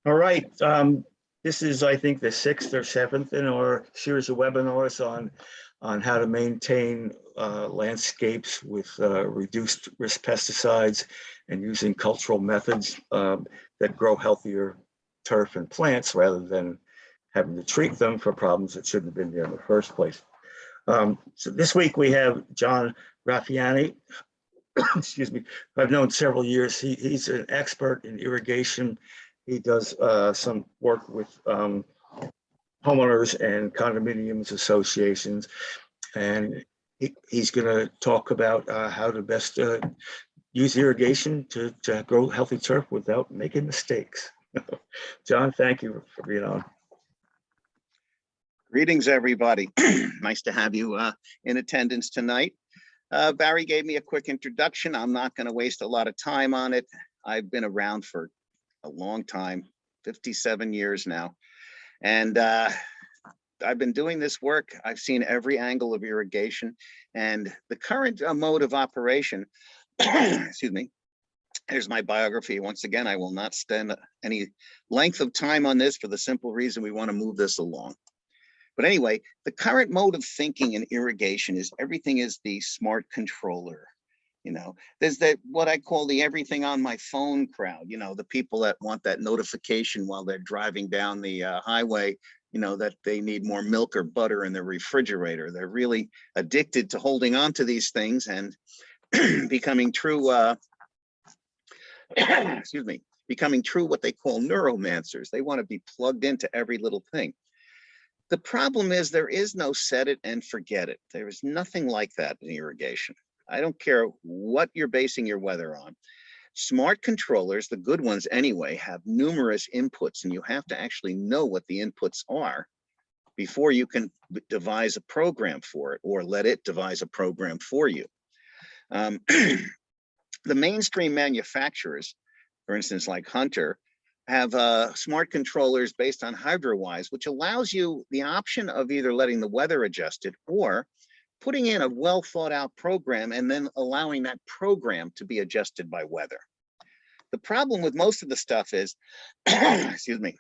All right. This is, I think, the 6th or 7th in our series of webinars on how to maintain landscapes with reduced risk pesticides and using cultural methods that grow healthier turf and plants rather than having to treat them for problems that shouldn't have been there in the first place. So this week we have John Raffiani, excuse me, I've known several years. He's an expert in irrigation. He does some work with homeowners and condominiums associations, and he's going to talk about how to best use irrigation to grow healthy turf without making mistakes. John, thank you for being on. Greetings, everybody. Nice to have you in attendance tonight. Barry gave me a quick introduction. I'm not going to waste a lot of time on it. I've been around for a long time, 57 years now. And I've been doing this work. I've seen every angle of irrigation, and the current mode of operation, excuse me, here's my biography. Once again, I will not spend any length of time on this for the simple reason we want to move this along. But anyway, the current mode of thinking in irrigation is everything is the smart controller. You know, there's that what I call the everything on my phone crowd, you know, the people that want that notification while they're driving down the highway, you know, that they need more milk or butter in their refrigerator. They're really addicted to holding on to these things and becoming true, excuse me, becoming true what they call neuromancers. They want to be plugged into every little thing. The problem is there is no set it and forget it. There is nothing like that in irrigation. I don't care what you're basing your weather on. Smart controllers, the good ones anyway, have numerous inputs, and you have to actually know what the inputs are before you can devise a program for it or let it devise a program for you. The mainstream manufacturers, for instance, like Hunter, have smart controllers based on HydroWise, which allows you the option of either letting the weather adjust it or putting in a well thought out program and then allowing that program to be adjusted by weather. The problem with most of the stuff is, excuse me,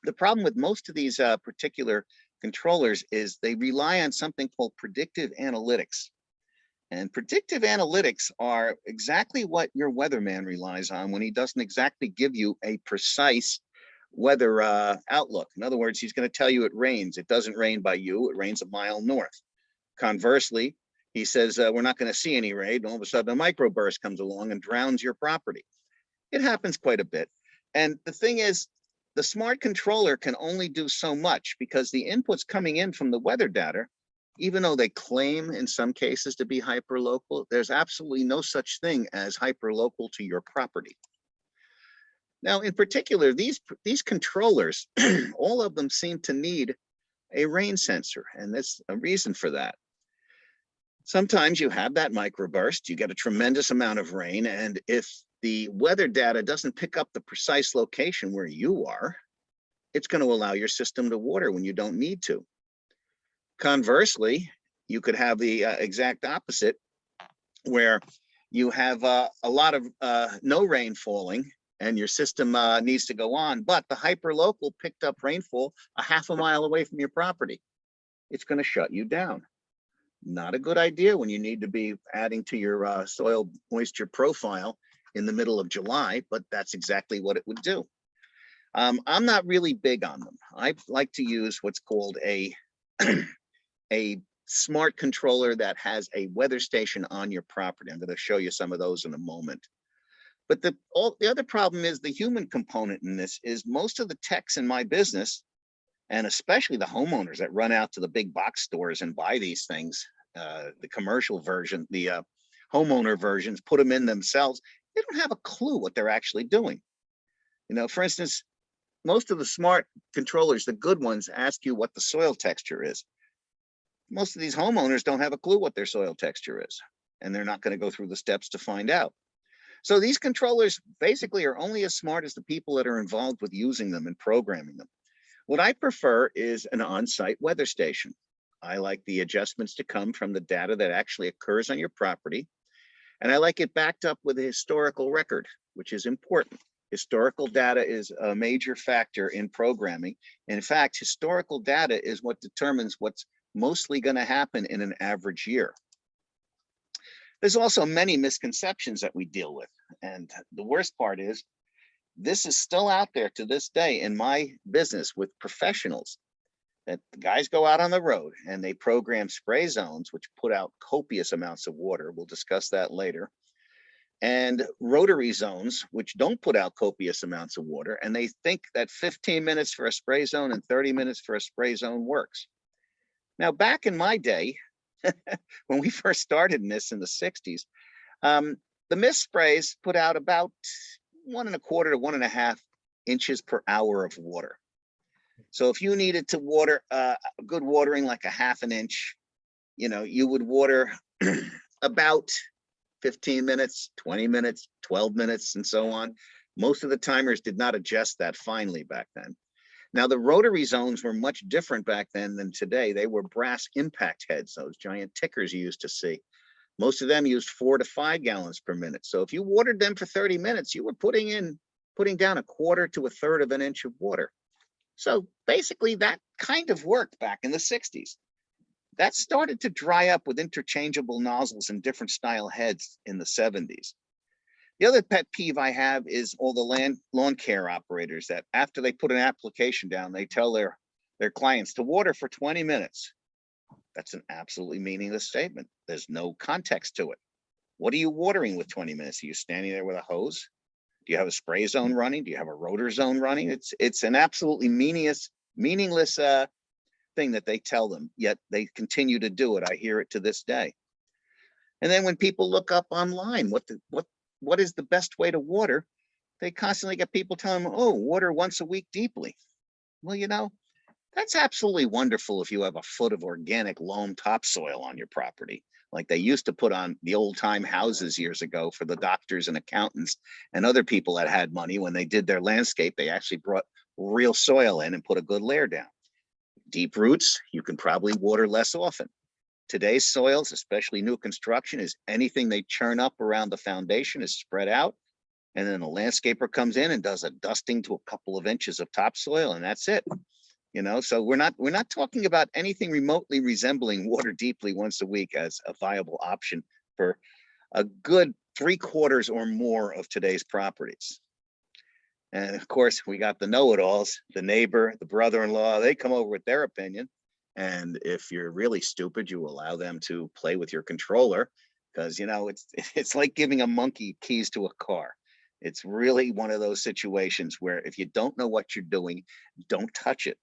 the problem with most of these particular controllers is they rely on something called predictive analytics. And predictive analytics are exactly what your weatherman relies on when he doesn't exactly give you a precise weather outlook. In other words, he's going to tell you it rains. It doesn't rain by you. It rains a mile north. Conversely, he says, we're not going to see any rain. And all of a sudden, a microburst comes along and drowns your property. It happens quite a bit. And the thing is, the smart controller can only do so much because the inputs coming in from the weather data, even though they claim in some cases to be hyperlocal, there's absolutely no such thing as hyperlocal to your property. Now, in particular, these controllers, all of them seem to need a rain sensor, and there's a reason for that. Sometimes you have that microburst, you get a tremendous amount of rain, and if the weather data doesn't pick up the precise location where you are, it's going to allow your system to water when you don't need to. Conversely, you could have the exact opposite, where you have a lot of no rain falling and your system needs to go on, but the hyperlocal picked up rainfall a half a mile away from your property. It's going to shut you down. Not a good idea when you need to be adding to your soil moisture profile in the middle of July, but that's exactly what it would do. I'm not really big on them. I like to use what's called a smart controller that has a weather station on your property. I'm going to show you some of those in a moment. But the other problem is the human component in this is most of the techs in my business, and especially the homeowners that run out to the big box stores and buy these things, the commercial version, the homeowner versions, put them in themselves. They don't have a clue what they're actually doing. You know, for instance, most of the smart controllers, the good ones, ask you what the soil texture is. Most of these homeowners don't have a clue what their soil texture is, and they're not going to go through the steps to find out. So these controllers basically are only as smart as the people that are involved with using them and programming them. What I prefer is an on-site weather station. I like the adjustments to come from the data that actually occurs on your property, and I like it backed up with a historical record, which is important. Historical data is a major factor in programming. In fact, historical data is what determines what's mostly going to happen in an average year. There's also many misconceptions that we deal with. And the worst part is, this is still out there to this day in my business with professionals, that the guys go out on the road and they program spray zones, which put out copious amounts of water. We'll discuss that later. And rotary zones, which don't put out copious amounts of water. And they think that 15 minutes for a spray zone and 30 minutes for a spray zone works. Now, back in my day, when we first started in this in the 60s, the mist sprays put out about 1.25 to 1.5 inches per hour of water. So if you needed to water good watering, like a 1/2 inch, you know, you would water about 15 minutes, 20 minutes, 12 minutes, and so on. Most of the timers did not adjust that finely back then. Now, the rotary zones were much different back then than today. They were brass impact heads, those giant tickers you used to see. Most of them used 4 to 5 gallons per minute. So if you watered them for 30 minutes, you were putting down 1/4 to 1/3 of an inch of water. So basically that kind of worked back in the 60s. That started to dry up with interchangeable nozzles and different style heads in the 70s. The other pet peeve I have is all the lawn care operators that after they put an application down, they tell their clients to water for 20 minutes. That's an absolutely meaningless statement. There's no context to it. What are you watering with 20 minutes? Are you standing there with a hose? Do you have a spray zone running? Do you have a rotor zone running? It's an absolutely meaningless thing that they tell them, yet they continue to do it. I hear it to this day. And then when people look up online, what is the best way to water? They constantly get people telling them, oh, water once a week deeply. Well, you know, that's absolutely wonderful if you have a foot of organic loam topsoil on your property, like they used to put on the old time houses years ago for the doctors and accountants and other people that had money. When they did their landscape, they actually brought real soil in and put a good layer down. Deep roots, you can probably water less often. Today's soils, especially new construction, is anything they churn up around the foundation is spread out. And then the landscaper comes in and does a dusting to a couple of inches of topsoil, and that's it. You know, so we're not talking about anything remotely resembling water deeply once a week as a viable option for a good 3/4 or more of today's properties. And of course, we got the know-it-alls, the neighbor, the brother-in-law, they come over with their opinion. And if you're really stupid, you allow them to play with your controller, because, you know, it's like giving a monkey keys to a car. It's really one of those situations where if you don't know what you're doing, don't touch it.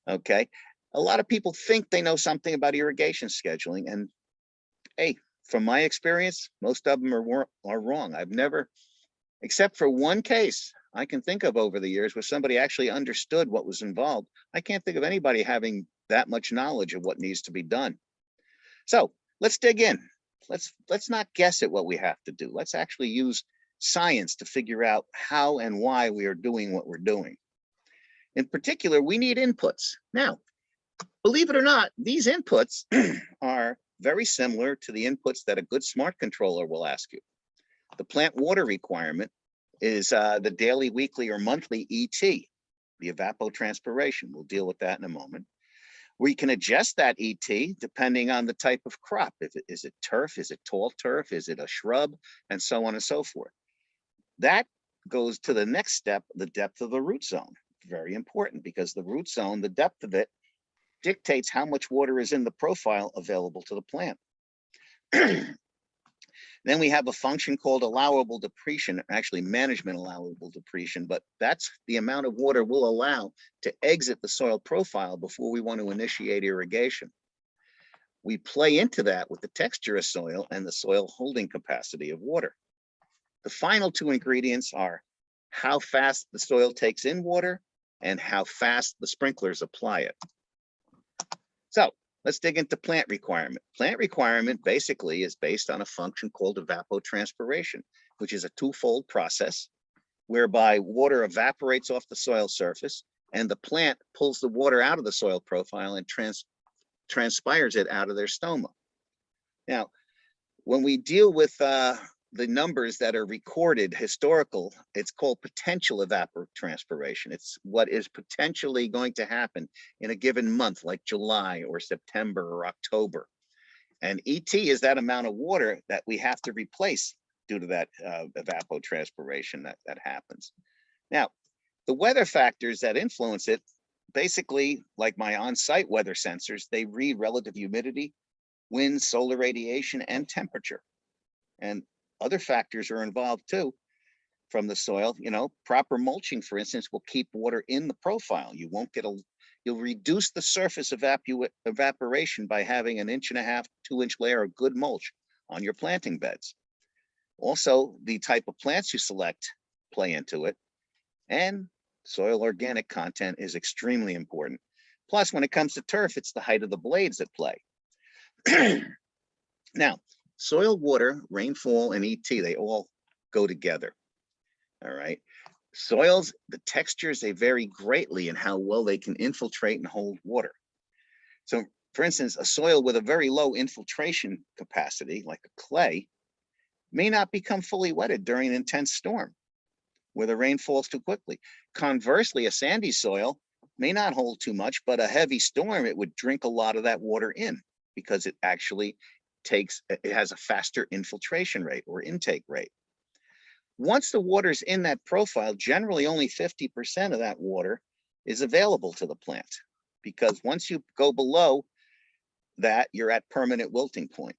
Okay. A lot of people think they know something about irrigation scheduling, and hey, from my experience, most of them are wrong. I've never, except for one case I can think of over the years where somebody actually understood what was involved. I can't think of anybody having that much knowledge of what needs to be done. So let's dig in. Let's not guess at what we have to do. Let's actually use science to figure out how and why we are doing what we're doing. In particular, we need inputs. Now, believe it or not, these inputs are very similar to the inputs that a good smart controller will ask you. The plant water requirement is the daily, weekly, or monthly ET, the evapotranspiration. We'll deal with that in a moment. We can adjust that ET depending on the type of crop. Is it turf? Is it tall turf? Is it a shrub? And so on and so forth. That goes to the next step, the depth of the root zone. Very important, because the root zone, the depth of it, dictates how much water is in the profile available to the plant. Then we have a function called allowable depletion, actually management allowable depletion, but that's the amount of water we'll allow to exit the soil profile before we want to initiate irrigation. We play into that with the texture of soil and the soil holding capacity of water. The final two ingredients are how fast the soil takes in water and how fast the sprinklers apply it. So let's dig into plant requirement. Plant requirement basically is based on a function called evapotranspiration, which is a twofold process whereby water evaporates off the soil surface and the plant pulls the water out of the soil profile and transpires it out of their stoma. Now, when we deal with the the numbers that are recorded historical, it's called potential evapotranspiration. It's what is potentially going to happen in a given month, like July or September or October. And ET is that amount of water that we have to replace due to that evapotranspiration that happens. Now, the weather factors that influence it, basically, like my on-site weather sensors, they read relative humidity, wind, solar radiation, and temperature. And other factors are involved too from the soil. You know, proper mulching, for instance, will keep water in the profile. You won't get you'll reduce the surface evaporation by having an 1.5 to 2 inch layer of good mulch on your planting beds. Also, the type of plants you select play into it, and soil organic content is extremely important. Plus, when it comes to turf, it's the height of the blades that play. Now, soil, water, rainfall, and ET, they all go together. All right. Soils, the textures, they vary greatly in how well they can infiltrate and hold water. So, for instance, a soil with a very low infiltration capacity, like a clay, may not become fully wetted during an intense storm where the rain falls too quickly. Conversely, a sandy soil may not hold too much, but a heavy storm, it would drink a lot of that water in because it actually it has a faster infiltration rate or intake rate. Once the water's in that profile, generally only 50% of that water is available to the plant, because once you go below that, you're at permanent wilting point.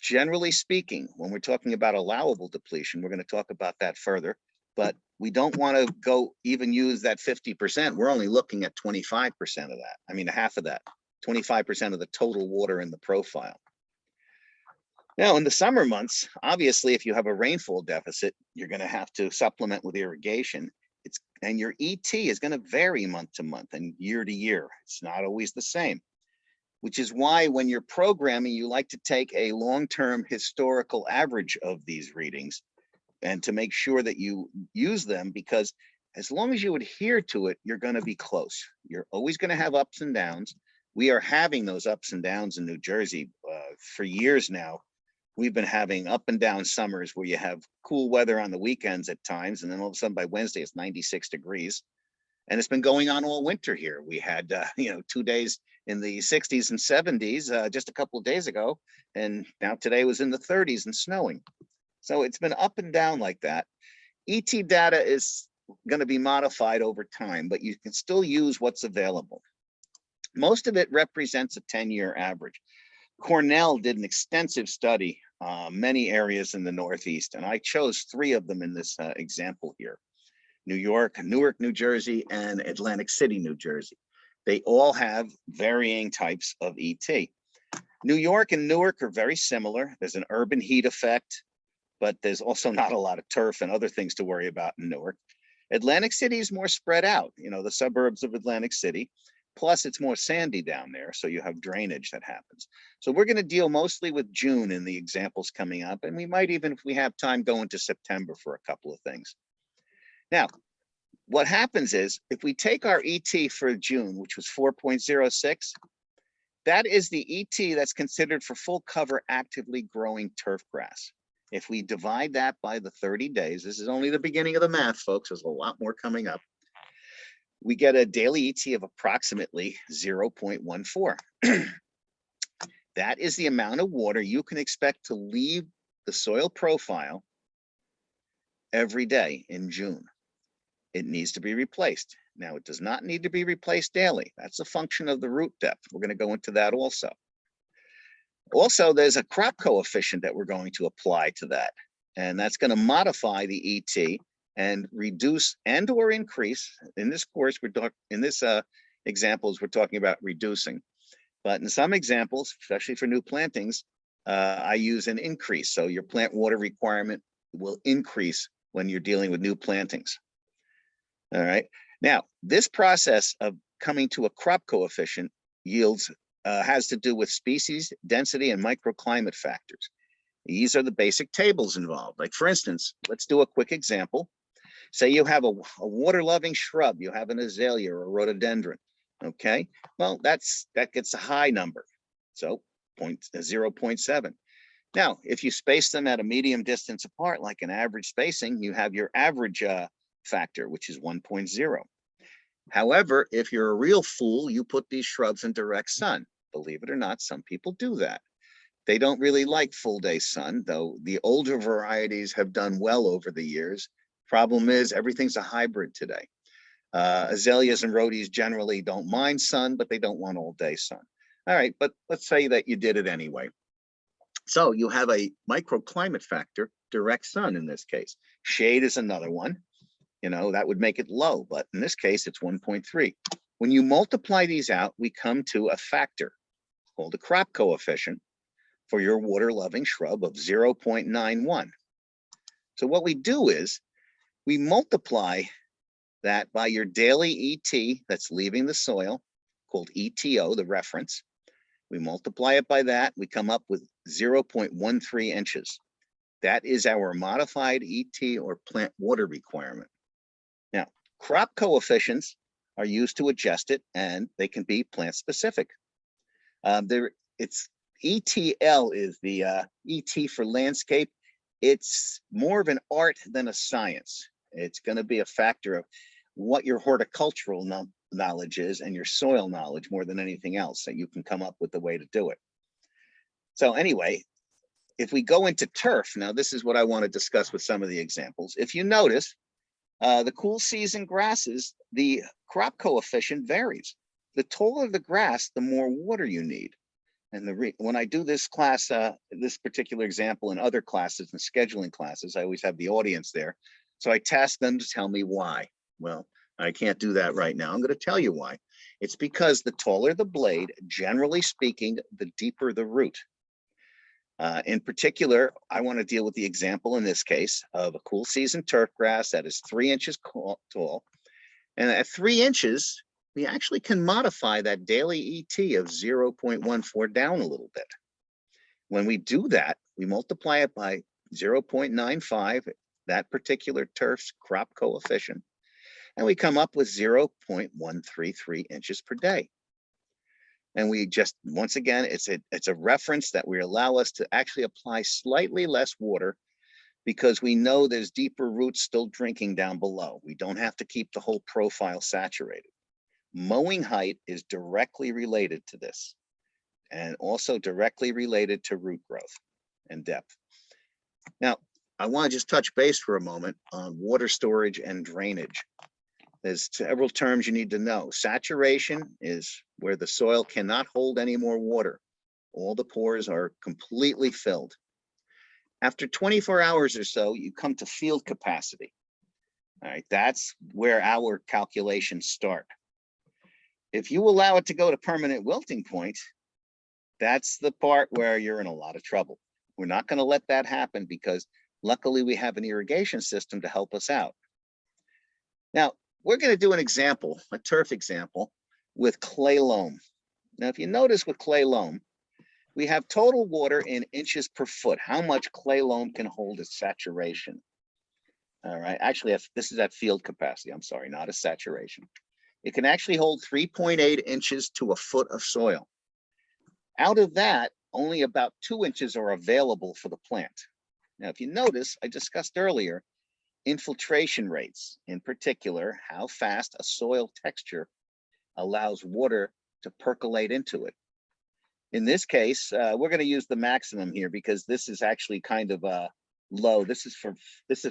Generally speaking, when we're talking about allowable depletion, we're going to talk about that further, but we don't want to go even use that 50%. We're only looking at 25% of that. I mean, half of that, 25% of the total water in the profile. Now, in the summer months, obviously, if you have a rainfall deficit, you're going to have to supplement with irrigation. And your ET is going to vary month to month and year to year. It's not always the same, which is why when you're programming, you like to take a long-term historical average of these readings and to make sure that you use them, because as long as you adhere to it, you're going to be close. You're always going to have ups and downs. We are having those ups and downs in New Jersey for years now. We've been having up and down summers where you have cool weather on the weekends at times, and then all of a sudden by Wednesday it's 96 degrees. And it's been going on all winter here. We had 2 days in the 60s and 70s just a couple of days ago, and now today was in the 30s and snowing. So it's been up and down like that. ET data is going to be modified over time, but you can still use what's available. Most of it represents a 10-year average. Cornell did an extensive study, many areas in the Northeast, and I chose 3 of them in this example here: New York, Newark, New Jersey, and Atlantic City, New Jersey. They all have varying types of ET. New York and Newark are very similar. There's an urban heat effect, but there's also not a lot of turf and other things to worry about in Newark. Atlantic City is more spread out, the suburbs of Atlantic City. Plus, it's more sandy down there, so you have drainage that happens. So we're going to deal mostly with June in the examples coming up, and we might even, if we have time, go into September for a couple of things. Now, what happens is, if we take our ET for June, which was 4.06, that is the ET that's considered for full cover actively growing turf grass. If we divide that by the 30 days, this is only the beginning of the math, folks, there's a lot more coming up, we get a daily ET of approximately 0.14. That is the amount of water you can expect to leave the soil profile every day in June. It needs to be replaced. Now, it does not need to be replaced daily. That's a function of the root depth. We're going to go into that also. Also, there's a crop coefficient that we're going to apply to that, and that's going to modify the ET and reduce and or increase. In this course, examples, we're talking about reducing, but in some examples, especially for new plantings, I use an increase. So your plant water requirement will increase when you're dealing with new plantings. All right. Now, this process of coming to a crop coefficient yields has to do with species, density, and microclimate factors. These are the basic tables involved. Like, for instance, let's do a quick example. Say you have a water-loving shrub, you have an azalea or a rhododendron, okay? Well, that gets a high number, so 0.7. Now, if you space them at a medium distance apart, like an average spacing, you have your average factor, which is 1.0. However, if you're a real fool, you put these shrubs in direct sun. Believe it or not, some people do that. They don't really like full day sun, though the older varieties have done well over the years. Problem is, everything's a hybrid today. Azaleas and rhodies generally don't mind sun, but they don't want all day sun. All right, but let's say that you did it anyway. So you have a microclimate factor, direct sun in this case. Shade is another one. You know, that would make it low, but in this case, it's 1.3. When you multiply these out, we come to a factor called a crop coefficient for your water-loving shrub of 0.91. So what we do is we multiply that by your daily ET that's leaving the soil, called ETO, the reference. We multiply it by that, we come up with 0.13 inches. That is our modified ET or plant water requirement. Now, crop coefficients are used to adjust it, and they can be plant specific. It's ETL is the ET for landscape. It's more of an art than a science. It's going to be a factor of what your horticultural knowledge is and your soil knowledge more than anything else, that you can come up with the way to do it. So anyway, if we go into turf, now this is what I want to discuss with some of the examples. If you notice, the cool season grasses, the crop coefficient varies. The taller the grass, the more water you need. And when I do this class, this particular example in other classes and scheduling classes, I always have the audience there. So I task them to tell me why. Well, I can't do that right now. I'm going to tell you why. It's because the taller the blade, generally speaking, the deeper the root. In particular, I want to deal with the example in this case of a cool season turf grass that is 3 inches tall. And at 3 inches, we actually can modify that daily ET of 0.14 down a little bit. When we do that, we multiply it by 0.95, that particular turf's crop coefficient, and we come up with 0.133 inches per day. And we just, once again, it's a reference that we allow us to actually apply slightly less water because we know there's deeper roots still drinking down below. We don't have to keep the whole profile saturated. Mowing height is directly related to this, and also directly related to root growth and depth. Now, I want to just touch base for a moment on water storage and drainage. There's several terms you need to know. Saturation is where the soil cannot hold any more water. All the pores are completely filled. After 24 hours or so, you come to field capacity. All right, that's where our calculations start. If you allow it to go to permanent wilting point, that's the part where you're in a lot of trouble. We're not going to let that happen because luckily we have an irrigation system to help us out. Now, we're going to do an example, a turf example with clay loam. Now, if you notice with clay loam, we have total water in inches per foot. How much clay loam can hold its saturation? All right, actually, this is at field capacity. I'm sorry, not a saturation. It can actually hold 3.8 inches to a foot of soil. Out of that, only about 2 inches are available for the plant. Now, if you notice, I discussed earlier, infiltration rates, in particular, how fast a soil texture allows water to percolate into it. In this case, we're going to use the maximum here because this is actually kind of low. This is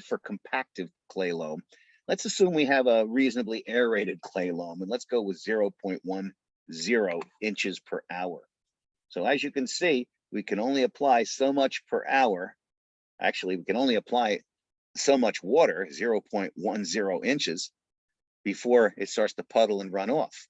for compactive clay loam. Let's assume we have a reasonably aerated clay loam, and let's go with 0.10 inches per hour. So as you can see, we can only apply so much per hour. Actually, we can only apply so much water, 0.10 inches, before it starts to puddle and run off.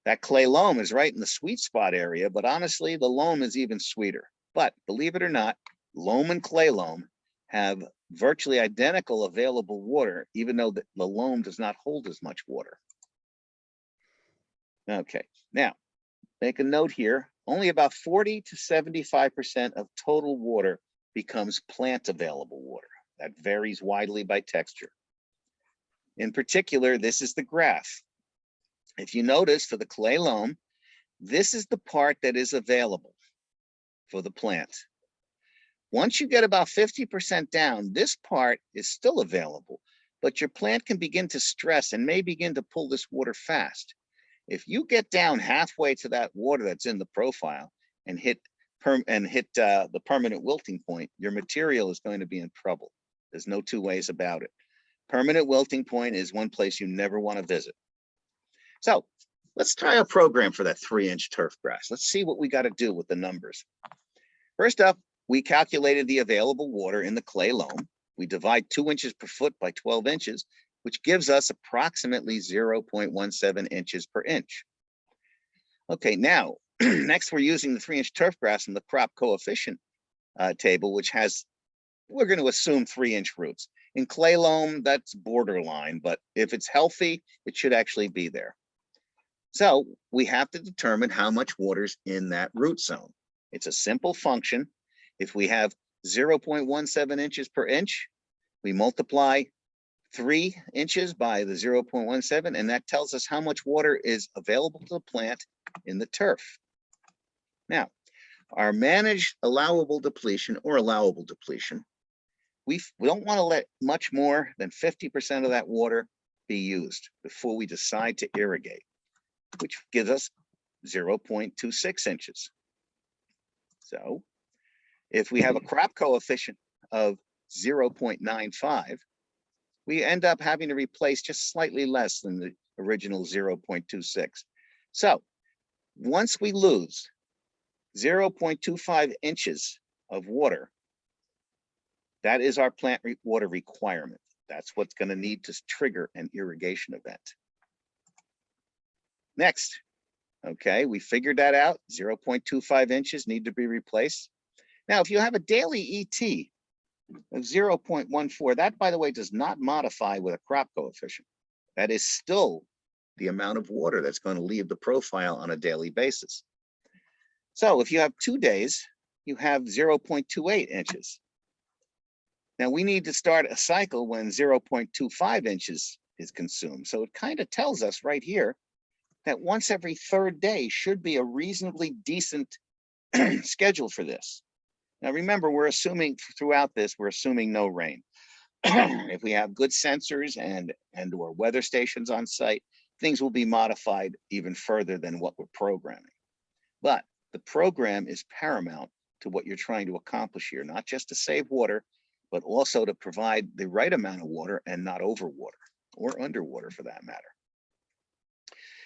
That clay loam is right in the sweet spot area, but honestly, the loam is even sweeter. But believe it or not, loam and clay loam have virtually identical available water, even though the loam does not hold as much water. Okay, now make a note here, only about 40 to 75% of total water becomes plant available water. That varies widely by texture. In particular, this is the graph. If you notice for the clay loam, this is the part that is available for the plant. Once you get about 50% down, this part is still available, but your plant can begin to stress and may begin to pull this water fast. If you get down halfway to that water that's in the profile and hit the permanent wilting point, your material is going to be in trouble. There's no two ways about it. Permanent wilting point is one place you never want to visit. So let's try a program for that 3-inch turf grass. Let's see what we got to do with the numbers. First up, we calculated the available water in the clay loam. We divide 2 inches per foot by 12 inches, which gives us approximately 0.17 inches per inch. Okay, now, next we're using the 3-inch turf grass in the crop coefficient table, which has, we're going to assume 3-inch roots. In clay loam, that's borderline, but if it's healthy, it should actually be there. So we have to determine how much water's in that root zone. It's a simple function. If we have 0.17 inches per inch, we multiply 3 inches by the 0.17, and that tells us how much water is available to the plant in the turf. Now, our managed allowable depletion or allowable depletion, we don't want to let much more than 50% of that water be used before we decide to irrigate, which gives us 0.26 inches. So if we have a crop coefficient of 0.95, we end up having to replace just slightly less than the original 0.26. So once we lose 0.25 inches of water, that is our plant water requirement. That's what's going to need to trigger an irrigation event. Next, okay, we figured that out. 0.25 inches need to be replaced. Now, if you have a daily ET of 0.14, that, by the way, does not modify with a crop coefficient. That is still the amount of water that's going to leave the profile on a daily basis. So if you have 2 days, you have 0.28 inches. Now we need to start a cycle when 0.25 inches is consumed. So it kind of tells us right here that once every 3rd day should be a reasonably decent schedule for this. Now remember, we're assuming throughout this, we're assuming no rain. If we have good sensors and or weather stations on site, things will be modified even further than what we're programming. But the program is paramount to what you're trying to accomplish here, not just to save water, but also to provide the right amount of water and not over water or underwater for that matter.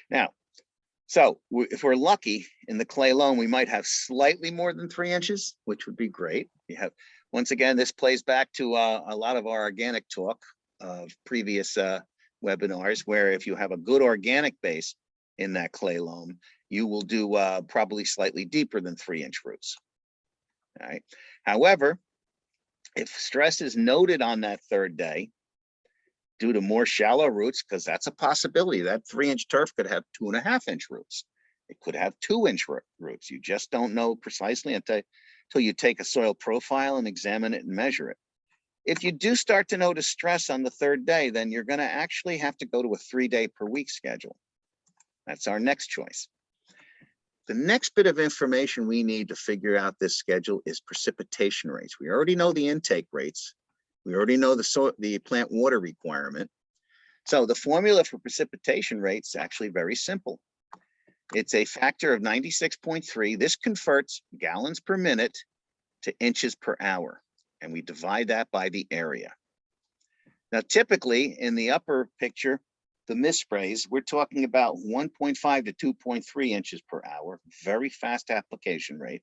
Now, so if we're lucky in the clay loam, we might have slightly more than 3 inches, which would be great. You have, once again, this plays back to a lot of our organic talk of previous webinars, where if you have a good organic base in that clay loam, you will do probably slightly deeper than 3-inch roots. All right. However, if stress is noted on that 3rd day due to more shallow roots, because that's a possibility, that 3-inch turf could have 2.5-inch roots. It could have 2-inch roots. You just don't know precisely until you take a soil profile and examine it and measure it. If you do start to notice stress on the 3rd day, then you're going to actually have to go to a 3-day per week schedule. That's our next choice. The next bit of information we need to figure out this schedule is precipitation rates. We already know the intake rates. We already know the plant water requirement. So the formula for precipitation rates is actually very simple. It's a factor of 96.3. This converts gallons per minute to inches per hour, and we divide that by the area. Now, typically in the upper picture, the mist sprays, we're talking about 1.5 to 2.3 inches per hour, very fast application rate.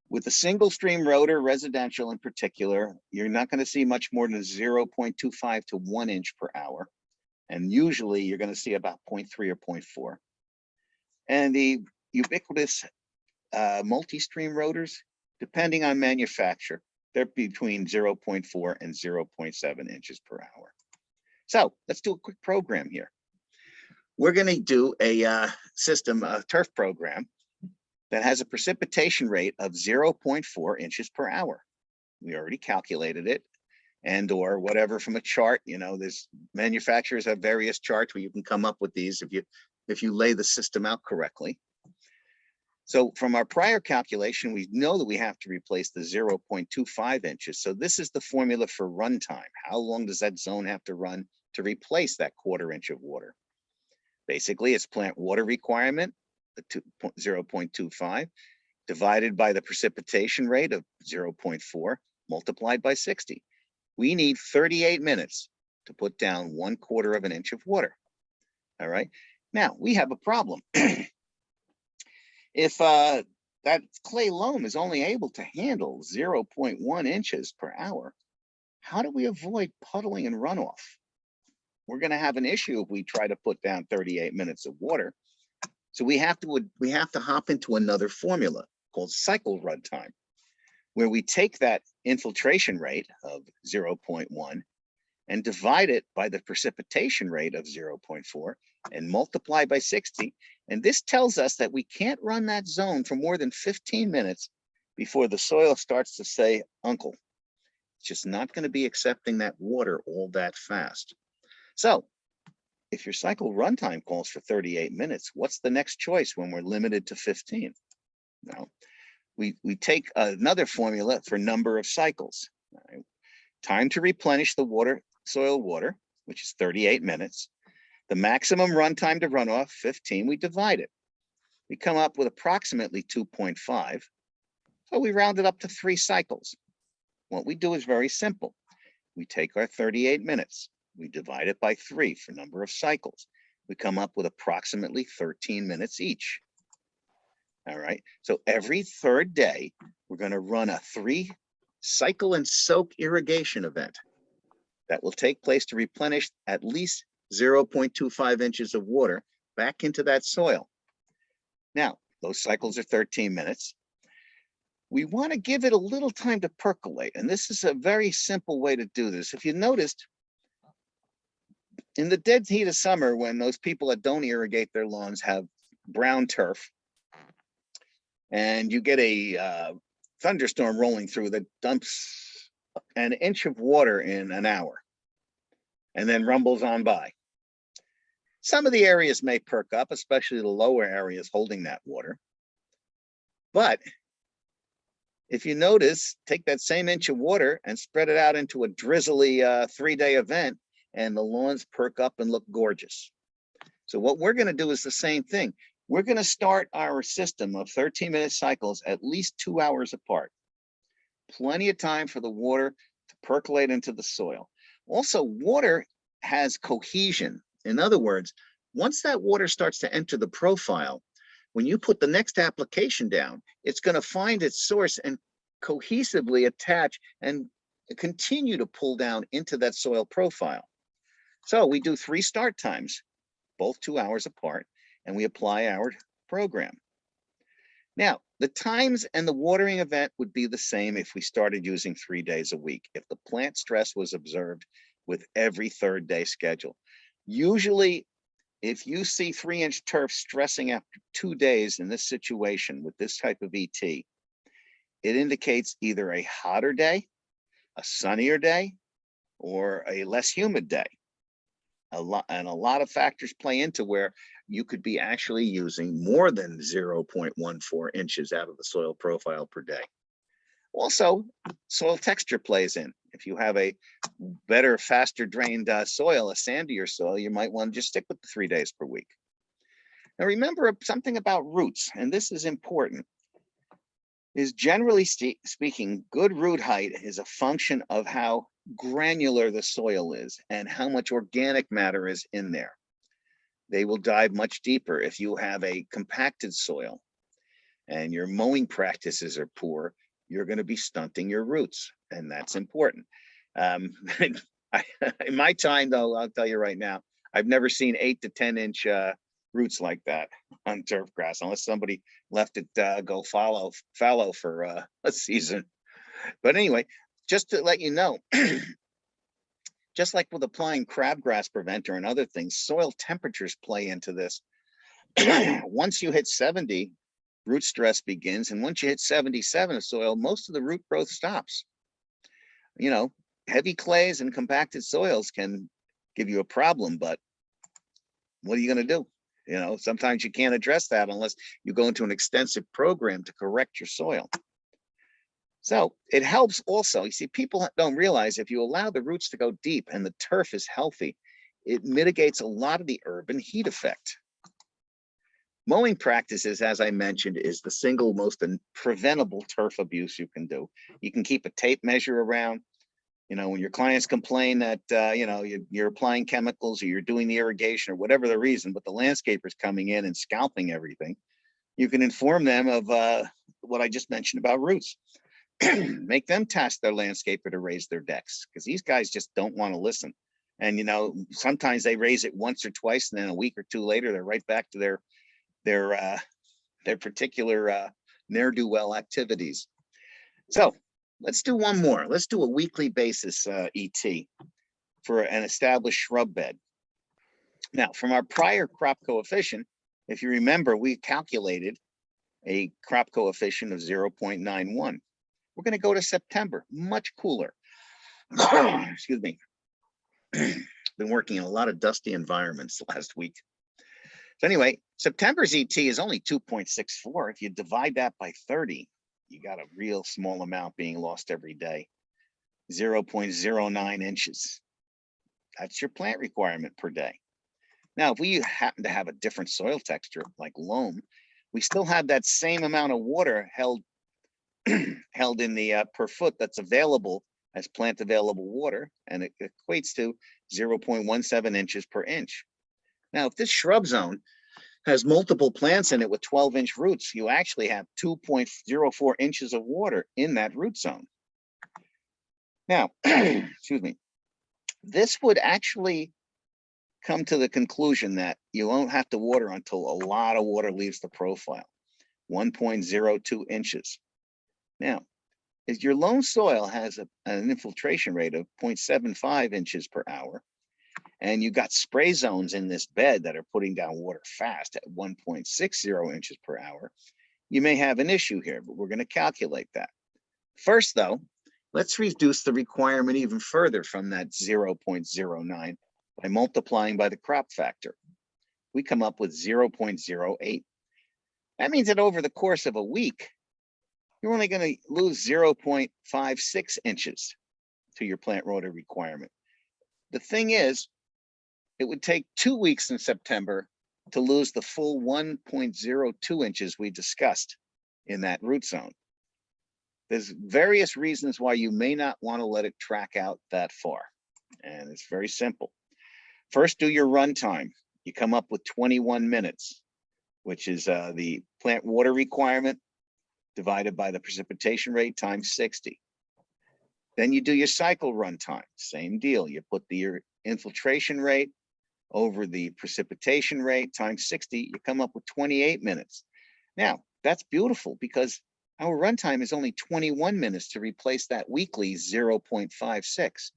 With a single stream rotor, residential in particular, you're not going to see much more than 0.25 to 1 inch per hour. And usually you're going to see about 0.3 or 0.4. And the ubiquitous multi-stream rotors, depending on manufacturer, they're between 0.4 and 0.7 inches per hour. So let's do a quick program here. We're going to do a turf program that has a precipitation rate of 0.4 inches per hour. We already calculated it, and or whatever from a chart. You know, there's manufacturers have various charts where you can come up with these if you lay the system out correctly. So from our prior calculation, we know that we have to replace the 0.25 inches. So this is the formula for runtime. How long does that zone have to run to replace that 1/4 inch of water? Basically, it's plant water requirement, the 0.25, divided by the precipitation rate of 0.4, multiplied by 60. We need 38 minutes to put down 1/4 of an inch of water. All right. Now, we have a problem. If that clay loam is only able to handle 0.1 inches per hour, how do we avoid puddling and runoff? We're going to have an issue if we try to put down 38 minutes of water. So we have to hop into another formula called cycle runtime, where we take that infiltration rate of 0.1 and divide it by the precipitation rate of 0.4 and multiply by 60. And this tells us that we can't run that zone for more than 15 minutes before the soil starts to say, uncle. It's just not going to be accepting that water all that fast. So if your cycle runtime calls for 38 minutes, what's the next choice when we're limited to 15? Now, we take another formula for number of cycles. Right? Time to replenish the soil water, which is 38 minutes. The maximum runtime to runoff, 15, we divide it. We come up with approximately 2.5. So we round it up to 3 cycles. What we do is very simple. We take our 38 minutes, we divide it by 3 for number of cycles. We come up with approximately 13 minutes each. All right, so every 3rd day, we're going to run a 3 cycle and soak irrigation event that will take place to replenish at least 0.25 inches of water back into that soil. Now, those cycles are 13 minutes. We want to give it a little time to percolate, and this is a very simple way to do this. If you noticed, in the dead heat of summer, when those people that don't irrigate their lawns have brown turf, and you get a thunderstorm rolling through that dumps an inch of water in an hour and then rumbles on by. Some of the areas may perk up, especially the lower areas holding that water. But if you notice, take that same inch of water and spread it out into a drizzly 3-day event, and the lawns perk up and look gorgeous. So what we're going to do is the same thing. We're going to start our system of 13-minute cycles at least 2 hours apart. Plenty of time for the water to percolate into the soil. Also, water has cohesion. In other words, once that water starts to enter the profile, when you put the next application down, it's going to find its source and cohesively attach and continue to pull down into that soil profile. So we do 3 start times, both 2 hours apart, and we apply our program. Now, the times and the watering event would be the same if we started using 3 days a week, if the plant stress was observed with every 3rd day schedule. Usually, if you see 3-inch turf stressing after 2 days in this situation with this type of ET, it indicates either a hotter day, a sunnier day, or a less humid day. A lot of factors play into where you could be actually using more than 0.14 inches out of the soil profile per day. Also, soil texture plays in. If you have a better, faster drained soil, a sandier soil, you might want to just stick with the 3 days per week. Now remember something about roots, and this is important, is generally speaking, good root height is a function of how granular the soil is and how much organic matter is in there. They will dive much deeper. If you have a compacted soil and your mowing practices are poor, you're going to be stunting your roots, and that's important. In my time, though, I'll tell you right now, I've never seen 8 to 10 inch roots like that on turf grass, unless somebody left it go fallow for a season. But anyway, just to let you know, just like with applying crabgrass preventer and other things, soil temperatures play into this. Once you hit 70, root stress begins, and once you hit 77 of soil, most of the root growth stops. You know, heavy clays and compacted soils can give you a problem, but what are you going to do? You know, sometimes you can't address that unless you go into an extensive program to correct your soil. So it helps also. You see, people don't realize if you allow the roots to go deep and the turf is healthy, it mitigates a lot of the urban heat effect. Mowing practices, as I mentioned, is the single most preventable turf abuse you can do. You can keep a tape measure around. You know, when your clients complain that, you know, you're applying chemicals or you're doing the irrigation or whatever the reason, but the landscaper's coming in and scalping everything, you can inform them of what I just mentioned about roots. Make them task their landscaper to raise their decks, because these guys just don't want to listen. And, you know, sometimes they raise it once or twice, and then a week or two later, they're right back to their particular ne'er-do-well activities. So let's do one more. Let's do a weekly basis ET for an established shrub bed. Now, from our prior crop coefficient, if you remember, we calculated a crop coefficient of 0.91. We're going to go to September, much cooler. Excuse me. Been working in a lot of dusty environments last week. So anyway, September's ET is only 2.64. If you divide that by 30, you got a real small amount being lost every day, 0.09 inches. That's your plant requirement per day. Now, if we happen to have a different soil texture like loam, we still have that same amount of water held in the per foot that's available as plant available water, and it equates to 0.17 inches per inch. Now, if this shrub zone has multiple plants in it with 12-inch roots, you actually have 2.04 inches of water in that root zone. Now, excuse me, this would actually come to the conclusion that you won't have to water until a lot of water leaves the profile, 1.02 inches. Now, if your loam soil has an infiltration rate of 0.75 inches per hour, and you got spray zones in this bed that are putting down water fast at 1.60 inches per hour, you may have an issue here, but we're going to calculate that. First, though, let's reduce the requirement even further from that 0.09 by multiplying by the crop factor. We come up with 0.08. That means that over the course of a week, you're only going to lose 0.56 inches to your plant water requirement. The thing is, it would take 2 weeks in September to lose the full 1.02 inches we discussed in that root zone. There's various reasons why you may not want to let it track out that far, and it's very simple. First, do your runtime. You come up with 21 minutes, which is the plant water requirement divided by the precipitation rate times 60. Then you do your cycle runtime, same deal. You put your infiltration rate over the precipitation rate times 60, you come up with 28 minutes. Now, that's beautiful because our runtime is only 21 minutes to replace that weekly 0.56.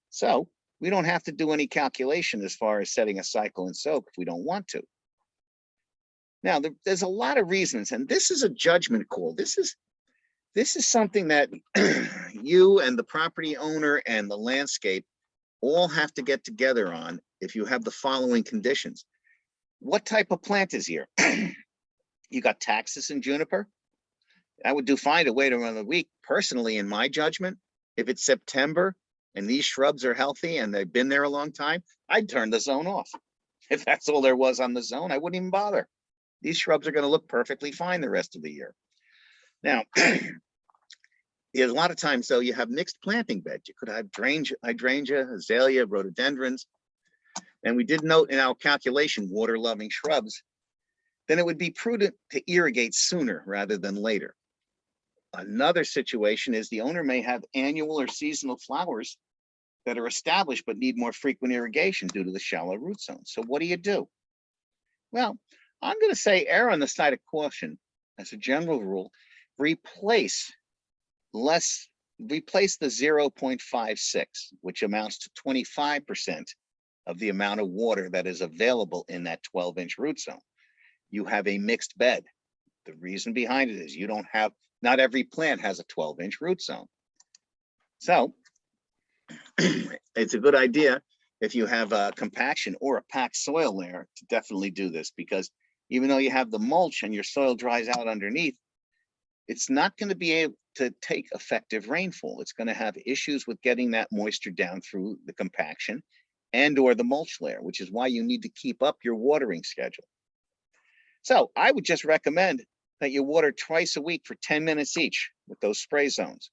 So we don't have to do any calculation as far as setting a cycle and soak if we don't want to. Now, there's a lot of reasons, and this is a judgment call. This is something that you and the property owner and the landscape all have to get together on if you have the following conditions. What type of plant is here? You got taxus and juniper? I would do fine to wait around a week. Personally, in my judgment, if it's September and these shrubs are healthy and they've been there a long time, I'd turn the zone off. If that's all there was on the zone, I wouldn't even bother. These shrubs are going to look perfectly fine the rest of the year. Now, a lot of times, though, you have mixed planting beds. You could have hydrangea, azalea, rhododendrons. And we did note in our calculation water-loving shrubs, then it would be prudent to irrigate sooner rather than later. Another situation is the owner may have annual or seasonal flowers that are established but need more frequent irrigation due to the shallow root zone. So what do? Well, I'm going to say err on the side of caution. As a general rule, replace the 0.56, which amounts to 25% of the amount of water that is available in that 12-inch root zone. You have a mixed bed. The reason behind it is not every plant has a 12-inch root zone. So it's a good idea if you have a compaction or a packed soil layer, to definitely do this, because even though you have the mulch and your soil dries out underneath, it's not going to be able to take effective rainfall. It's going to have issues with getting that moisture down through the compaction and or the mulch layer, which is why you need to keep up your watering schedule. So I would just recommend that you water twice a week for 10 minutes each with those spray zones.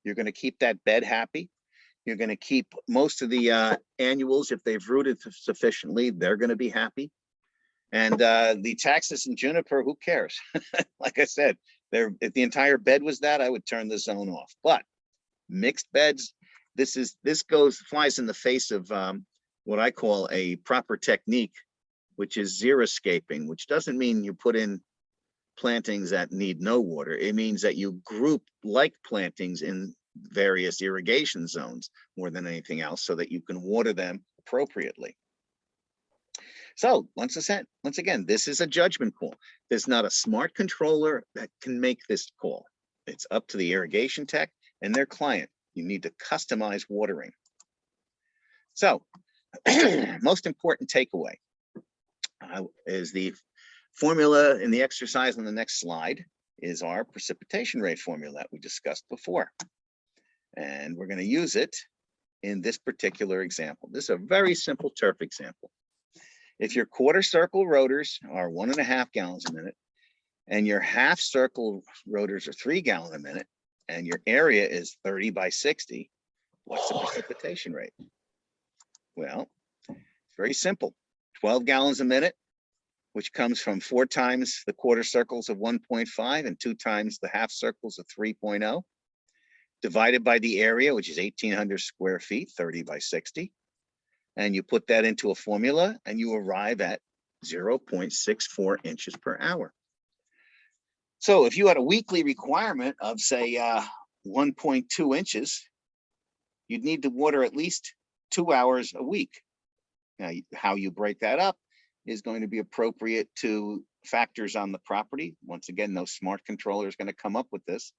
You're going to keep that bed happy. You're going to keep most of the annuals, if they've rooted sufficiently, they're going to be happy. And the taxus and juniper, who cares? Like I said, if the entire bed was that, I would turn the zone off. But mixed beds, this flies in the face of what I call a proper technique, which is xeriscaping, which doesn't mean you put in plantings that need no water. It means that you group like plantings in various irrigation zones more than anything else, so that you can water them appropriately. So once again, this is a judgment call. There's not a smart controller that can make this call. It's up to the irrigation tech and their client. You need to customize watering. So most important takeaway is the formula in the exercise on the next slide is our precipitation rate formula that we discussed before. And we're going to use it in this particular example. This is a very simple turf example. If your quarter circle rotors are 1.5 gallons a minute, and your half circle rotors are 3 gallons a minute, and your area is 30 by 60, what's the precipitation rate? Well, it's very simple. 12 gallons a minute, which comes from 4 times the quarter circles of 1.5 and 2 times the half circles of 3.0, divided by the area, which is 1,800 square feet, 30 by 60. And you put that into a formula and you arrive at 0.64 inches per hour. So if you had a weekly requirement of, say, 1.2 inches, you'd need to water at least 2 hours a week. Now, how you break that up is going to be appropriate to factors on the property. Once again, no smart controller is going to come up with this.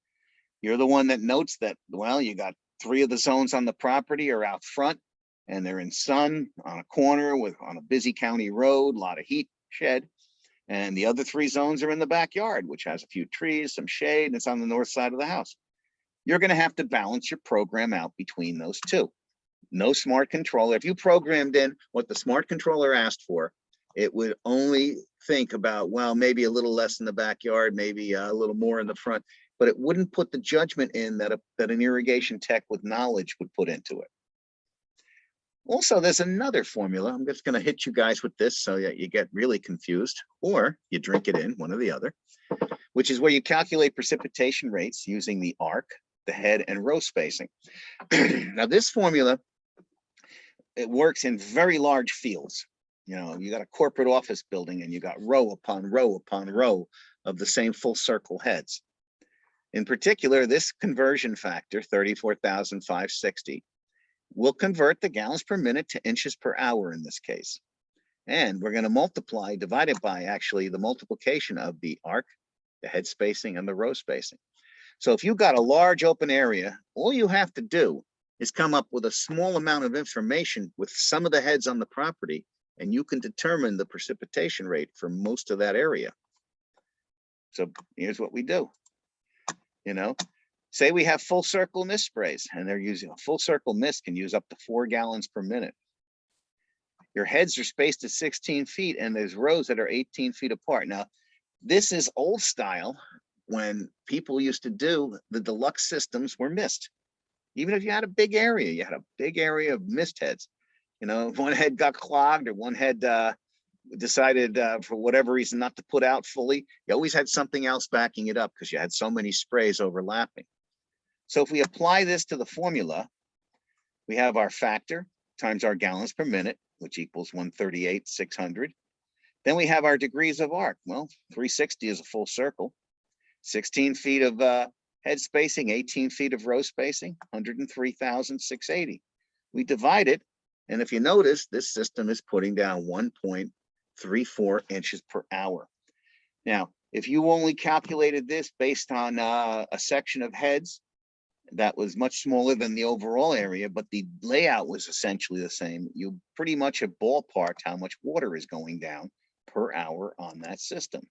You're the one that notes that, well, you got 3 of the zones on the property are out front and they're in sun on a corner on a busy county road, a lot of heat shed. And the other 3 zones are in the backyard, which has a few trees, some shade, and it's on the north side of the house. You're going to have to balance your program out between those 2. No smart controller. If you programmed in what the smart controller asked for, it would only think about, well, maybe a little less in the backyard, maybe a little more in the front, but it wouldn't put the judgment in that an irrigation tech with knowledge would put into it. Also, there's another formula. I'm just going to hit you guys with this so that you get really confused, or you drink it in, one or the other, which is where you calculate precipitation rates using the arc, the head, and row spacing. Now, this formula, it works in very large fields. You know, you got a corporate office building and you got row upon row upon row of the same full circle heads. In particular, this conversion factor, 34,560, will convert the gallons per minute to inches per hour in this case. And we're going to divide it by actually the multiplication of the arc, the head spacing, and the row spacing. So if you've got a large open area, all you have to do is come up with a small amount of information with some of the heads on the property, and you can determine the precipitation rate for most of that area. So here's what we do. You know, say we have full circle mist sprays, and they're using a full circle mist can use up to 4 gallons per minute. Your heads are spaced at 16 feet, and there's rows that are 18 feet apart. Now, this is old style. When people used to do the deluxe systems were mist. Even if you had a big area, you had a big area of mist heads. You know, if one head got clogged or one head decided for whatever reason not to put out fully, you always had something else backing it up because you had so many sprays overlapping. So if we apply this to the formula, we have our factor times our gallons per minute, which equals 138,600. Then we have our degrees of arc. Well, 360 is a full circle. 16 feet of head spacing, 18 feet of row spacing, 103,680. We divide it, and if you notice, this system is putting down 1.34 inches per hour. Now, if you only calculated this based on a section of heads, that was much smaller than the overall area, but the layout was essentially the same. You pretty much have ballparked how much water is going down per hour on that system.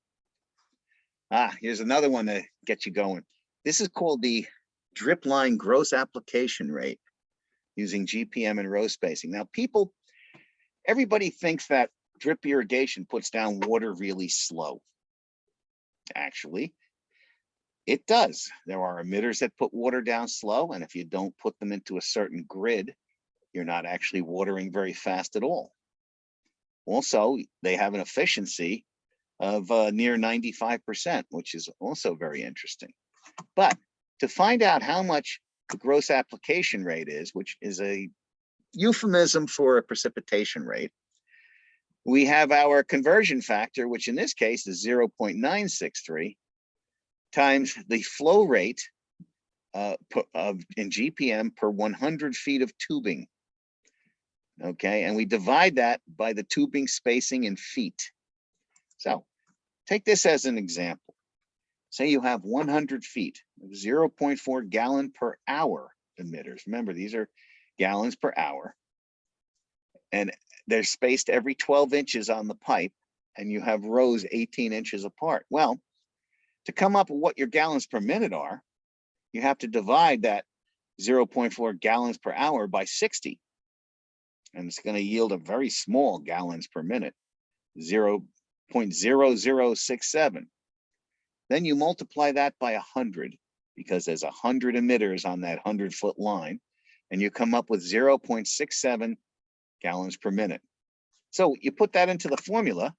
Here's another one to get you going. This is called the Dripline gross application rate using GPM and row spacing. Now, everybody thinks that drip irrigation puts down water really slow. Actually, it does. There are emitters that put water down slow, and if you don't put them into a certain grid, you're not actually watering very fast at all. Also, they have an efficiency of near 95%, which is also very interesting. But to find out how much the gross application rate is, which is a euphemism for a precipitation rate, we have our conversion factor, which in this case is 0.963, times the flow rate in GPM per 100 feet of tubing. Okay, and we divide that by the tubing spacing in feet. So take this as an example. Say you have 100 feet of 0.4 gallon per hour emitters. Remember, these are gallons per hour. And they're spaced every 12 inches on the pipe, and you have rows 18 inches apart. Well, to come up with what your gallons per minute are, you have to divide that 0.4 gallons per hour by 60. And it's going to yield a very small gallons per minute, 0.0067. Then you multiply that by 100, because there's 100 emitters on that 100-foot line, and you come up with 0.67 gallons per minute. So you put that into the formula,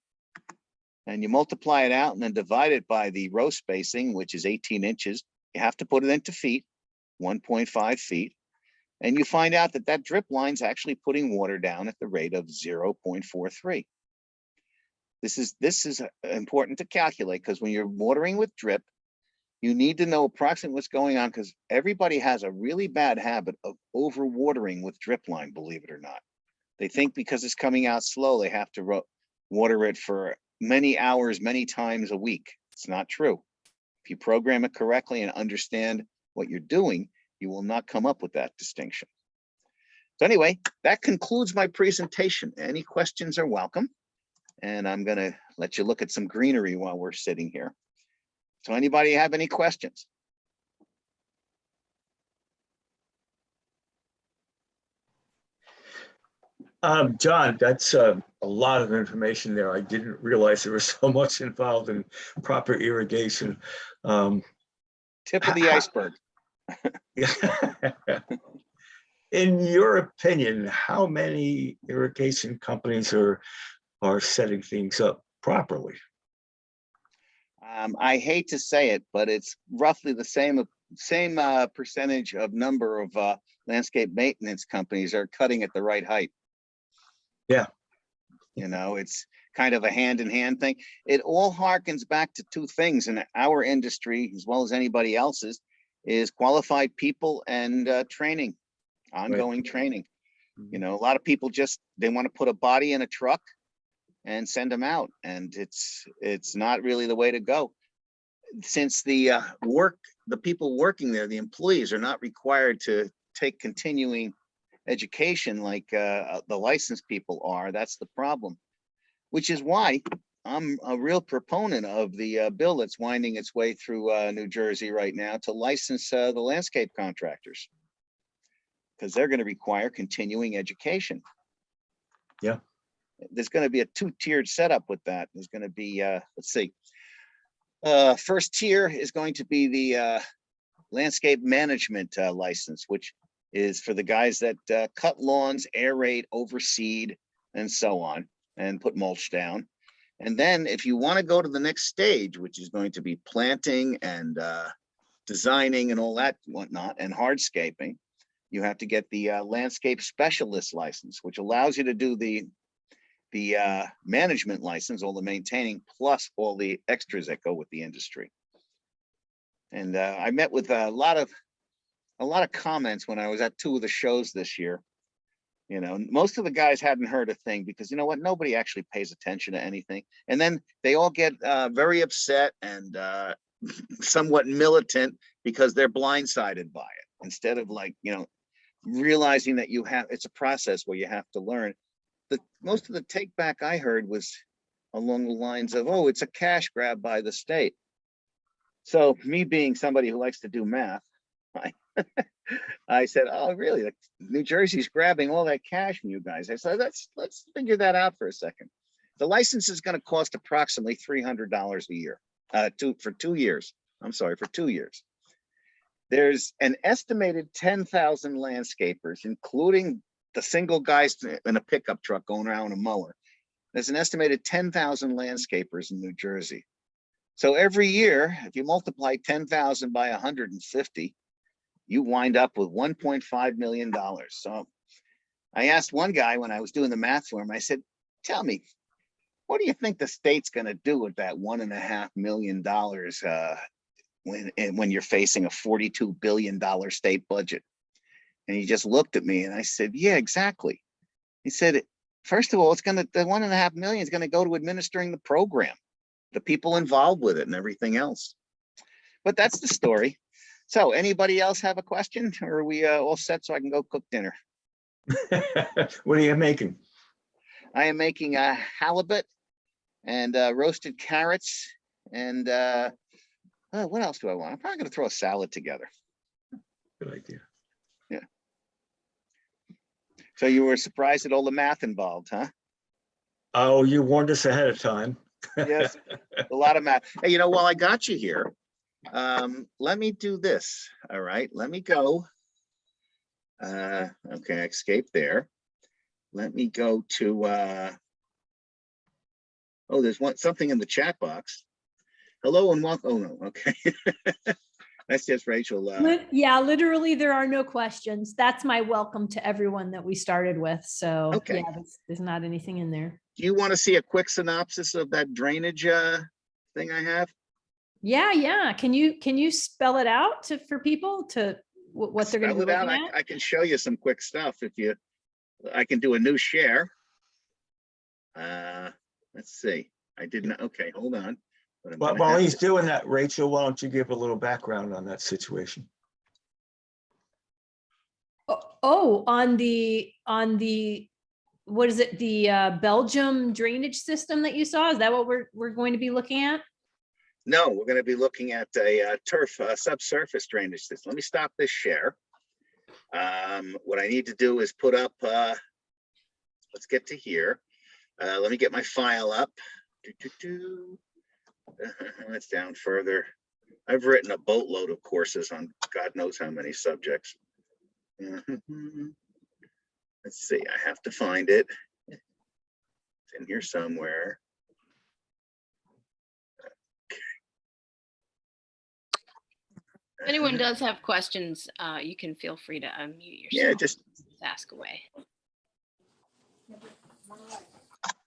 and you multiply it out and then divide it by the row spacing, which is 18 inches. You have to put it into feet, 1.5 feet. And you find out that that drip line's actually putting water down at the rate of 0.43. This is important to calculate, because when you're watering with drip, you need to know approximately what's going on, because everybody has a really bad habit of overwatering with drip line, believe it or not. They think because it's coming out slow, they have to water it for many hours, many times a week. It's not true. If you program it correctly and understand what you're doing, you will not come up with that distinction. So anyway, that concludes my presentation. Any questions are welcome. And I'm going to let you look at some greenery while we're sitting here. So anybody have any questions? John, that's a lot of information there. I didn't realize there was so much involved in proper irrigation. Tip of the iceberg. In your opinion, how many irrigation companies are setting things up properly? I hate to say it, but it's roughly the same percentage of number of landscape maintenance companies are cutting at the right height. Yeah. You know, it's kind of a hand-in-hand thing. It all harkens back to two things in our industry, as well as anybody else's, is qualified people and training, ongoing training. You know, a lot of people they want to put a body in a truck and send them out, and it's not really the way to go. Since the people working there, the employees, are not required to take continuing education like the licensed people are. That's the problem, which is why I'm a real proponent of the bill that's winding its way through New Jersey right now to license the landscape contractors, because they're going to require continuing education. Yeah. There's going to be a two-tiered setup with that. There's going to be, let's see, first tier is going to be the landscape management license, which is for the guys that cut lawns, aerate, overseed, and so on, and put mulch down. And then if you want to go to the next stage, which is going to be planting and designing and all that whatnot, and hardscaping, you have to get the landscape specialist license, which allows you to do the management license, all the maintaining, plus all the extras that go with the industry. And I met with a lot of comments when I was at 2 of the shows this year. You know, most of the guys hadn't heard a thing, because you know what, nobody actually pays attention to anything. And then they all get very upset and somewhat militant because they're blindsided by it. instead of like, realizing that it's a process where you have to learn. Most of the take back I heard was along the lines of, oh, it's a cash grab by the state. So me being somebody who likes to do math, I said, oh, really? New Jersey's grabbing all that cash from you guys. I said, let's figure that out for a second. The license is going to cost approximately $300 a year, for 2 years. I'm sorry, for 2 years. There's an estimated 10,000 landscapers, including the single guys in a pickup truck going around a mower. There's an estimated 10,000 landscapers in New Jersey. So every year, if you multiply 10,000 by 150, you wind up with $1.5 million. So I asked one guy when I was doing the math for him, I said, tell me, what do you think the state's going to do with that $1.5 million when you're facing a $42 billion state budget? And he just looked at me and I said, yeah, exactly. He said, first of all, the $1.5 million is going to go to administering the program, the people involved with it and everything else. But that's the story. So anybody else have a question, or are we all set so I can go cook dinner? What are you making? I am making a halibut and roasted carrots. And what else do I want? I'm probably going to throw a salad together. Good idea. Yeah. So you were surprised at all the math involved, huh? Oh, you warned us ahead of time. Yes, a lot of math. Hey, while I got you here, let me do this. All right, let me go. Okay, I escaped there. Let me go to, oh, there's something in the chat box. Hello and welcome. Oh, no, okay. That's just Rachel. Yeah, literally, there are no questions. That's my welcome to everyone that we started with. So okay. Yeah, there's not anything in there. Do you want to see a quick synopsis of that drainage thing I have? Yeah. Can you spell it out for people to what they're going to be looking at? I can show you some quick stuff I can do a new share. Let's see. I didn't. Okay, hold on. But while he's doing that, Rachel, why don't you give a little background on that situation? Oh, on the what is it? The Belgium drainage system that you saw? Is that what we're going to be looking at? No, we're going to be looking at a turf subsurface drainage system. Let me stop this share. What I need to do is put up, let's get to here. Let me get my file up. It's down further. I've written a boatload of courses on God knows how many subjects. Let's see, I have to find it. It's in here somewhere. If anyone does have questions, you can feel free to unmute yourself. Yeah, just ask away.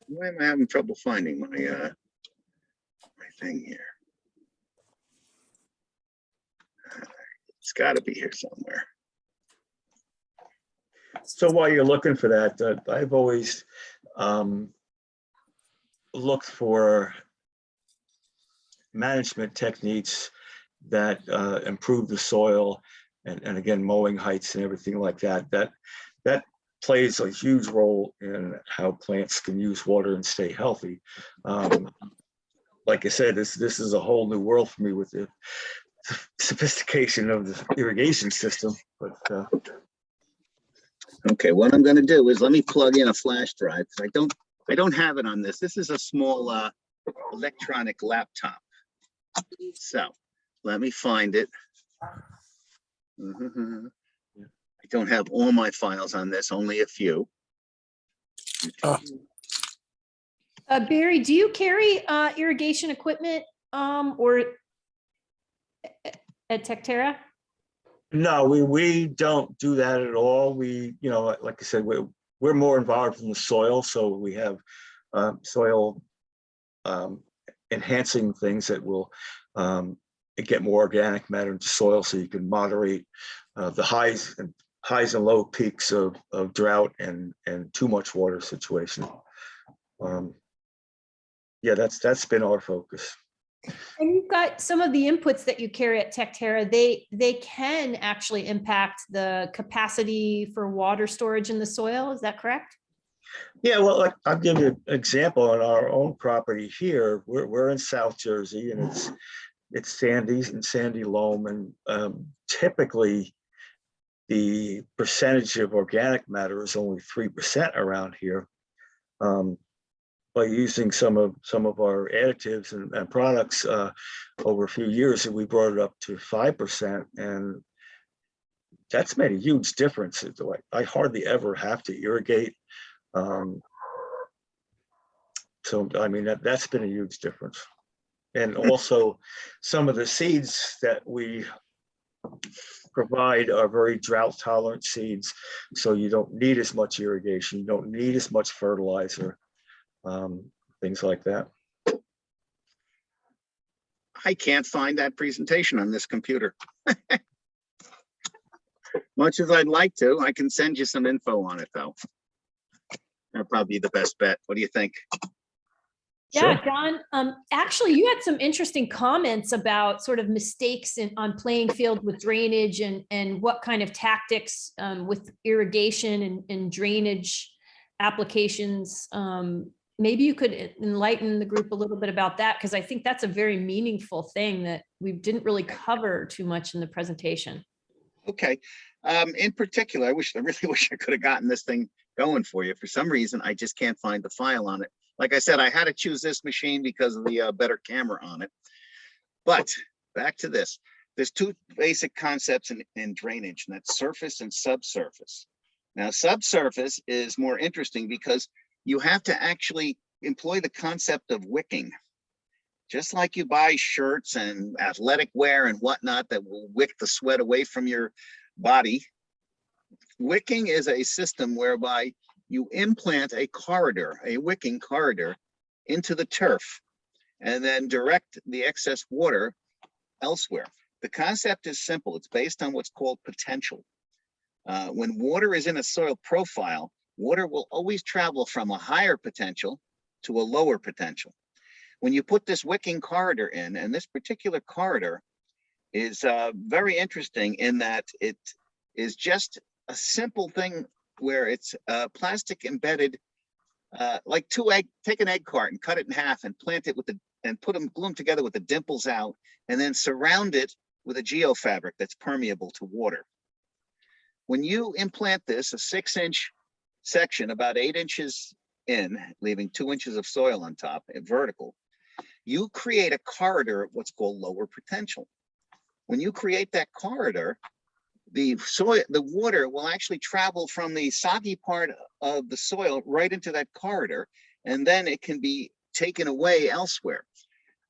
Why am I having trouble finding my my thing here? It's got to be here somewhere. So while you're looking for that, I've always looked for management techniques that improve the soil and again, mowing heights and everything like that. That plays a huge role in how plants can use water and stay healthy. Like I said, this is a whole new world for me with the sophistication of the irrigation system. But okay, what I'm going to do is let me plug in a flash drive because I don't have it on this. This is a small electronic laptop. So let me find it. I don't have all my files on this, only a few. Barry, do you carry irrigation equipment or at Terra? no, we don't do that at all. We, like I said, we're more involved in the soil, so we have soil enhancing things that will get more organic matter into soil, so you can moderate the highs and low peaks of drought and too much water situation. Yeah, that's been our focus. And you've got some of the inputs that you carry at Terra, they can actually impact the capacity for water storage in the soil. Is that correct? Yeah, well, like, I'll give you an example on our own property here. We're in South Jersey, and it's sandy loam, and typically the percentage of organic matter is only 3% around here. By using some of our additives and products over a few years, we brought it up to 5%, and that's made a huge difference. I hardly ever have to irrigate. So I mean, that's been a huge difference. And also some of the seeds that we provide are very drought tolerant seeds. So you don't need as much irrigation, you don't need as much fertilizer, things like that. I can't find that presentation on this computer. Much as I'd like to, I can send you some info on it though. That'd probably be the best bet. What do you think? Yeah, John, actually, you had some interesting comments about sort of mistakes on playing field with drainage and what kind of tactics with irrigation and drainage applications. Maybe you could enlighten the group a little bit about that, because I think that's a very meaningful thing that we didn't really cover too much in the presentation. Okay. In particular, I really wish I could have gotten this thing going for you. For some reason, I just can't find the file on it. Like I said, I had to choose this machine because of the better camera on it. But back to this. There's two basic concepts in drainage, and that's surface and subsurface. Now, subsurface is more interesting because you have to actually employ the concept of wicking. Just like you buy shirts and athletic wear and whatnot that will wick the sweat away from your body, wicking is a system whereby you implant a corridor, a wicking corridor, into the turf and then direct the excess water elsewhere. The concept is simple. It's based on what's called potential. When water is in a soil profile, water will always travel from a higher potential to a lower potential. When you put this wicking corridor in, and this particular corridor is very interesting in that it is just a simple thing where it's plastic embedded, like take an egg carton and cut it in half and plant it with and glue them together with the dimples out, and then surround it with a geofabric that's permeable to water. When you implant this, a 6-inch section, about 8 inches in, leaving 2 inches of soil on top, vertical, you create a corridor of what's called lower potential. When you create that corridor, the water will actually travel from the soggy part of the soil right into that corridor, and then it can be taken away elsewhere.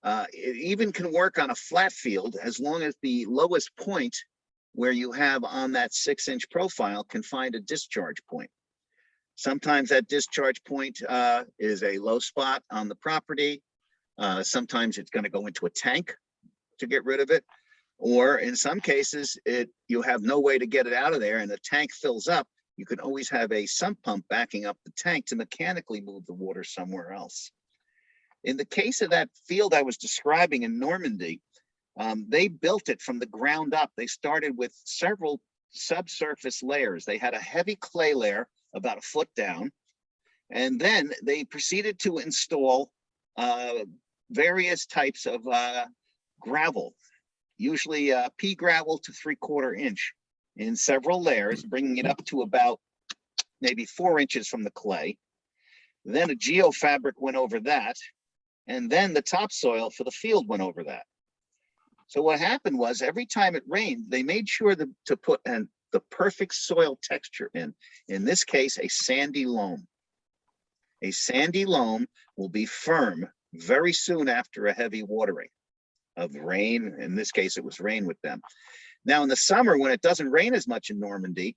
It even can work on a flat field as long as the lowest point where you have on that 6-inch profile can find a discharge point. Sometimes that discharge point is a low spot on the property. Sometimes it's going to go into a tank to get rid of it. Or in some cases, you have no way to get it out of there and the tank fills up. You can always have a sump pump backing up the tank to mechanically move the water somewhere else. In the case of that field I was describing in Normandy, they built it from the ground up. They started with several subsurface layers. They had a heavy clay layer about 1 foot down, and then they proceeded to install various types of gravel, usually pea gravel to 3/4 inch in several layers, bringing it up to about maybe 4 inches from the clay. Then a geofabric went over that, and then the topsoil for the field went over that. So what happened was every time it rained, they made sure to put the perfect soil texture in this case, a sandy loam. A sandy loam will be firm very soon after a heavy watering of rain. In this case, it was rain with them. Now in the summer, when it doesn't rain as much in Normandy,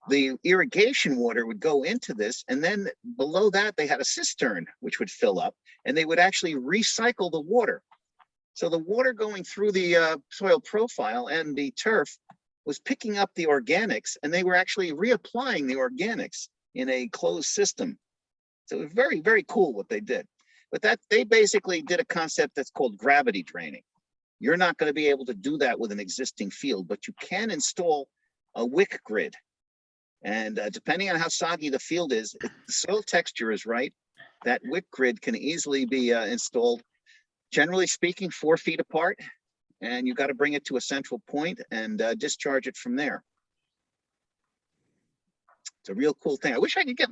the irrigation water would go into this, and then below that they had a cistern which would fill up, and they would actually recycle the water. So the water going through the soil profile and the turf was picking up the organics, and they were actually reapplying the organics in a closed system. So it was very, very cool what they did. But that they basically did a concept that's called gravity draining. You're not going to be able to do that with an existing field, but you can install a wick grid. And depending on how soggy the field is, if the soil texture is right, that wick grid can easily be installed, generally speaking, 4 feet apart. And you got to bring it to a central point and discharge it from there. It's a real cool thing. I wish I could get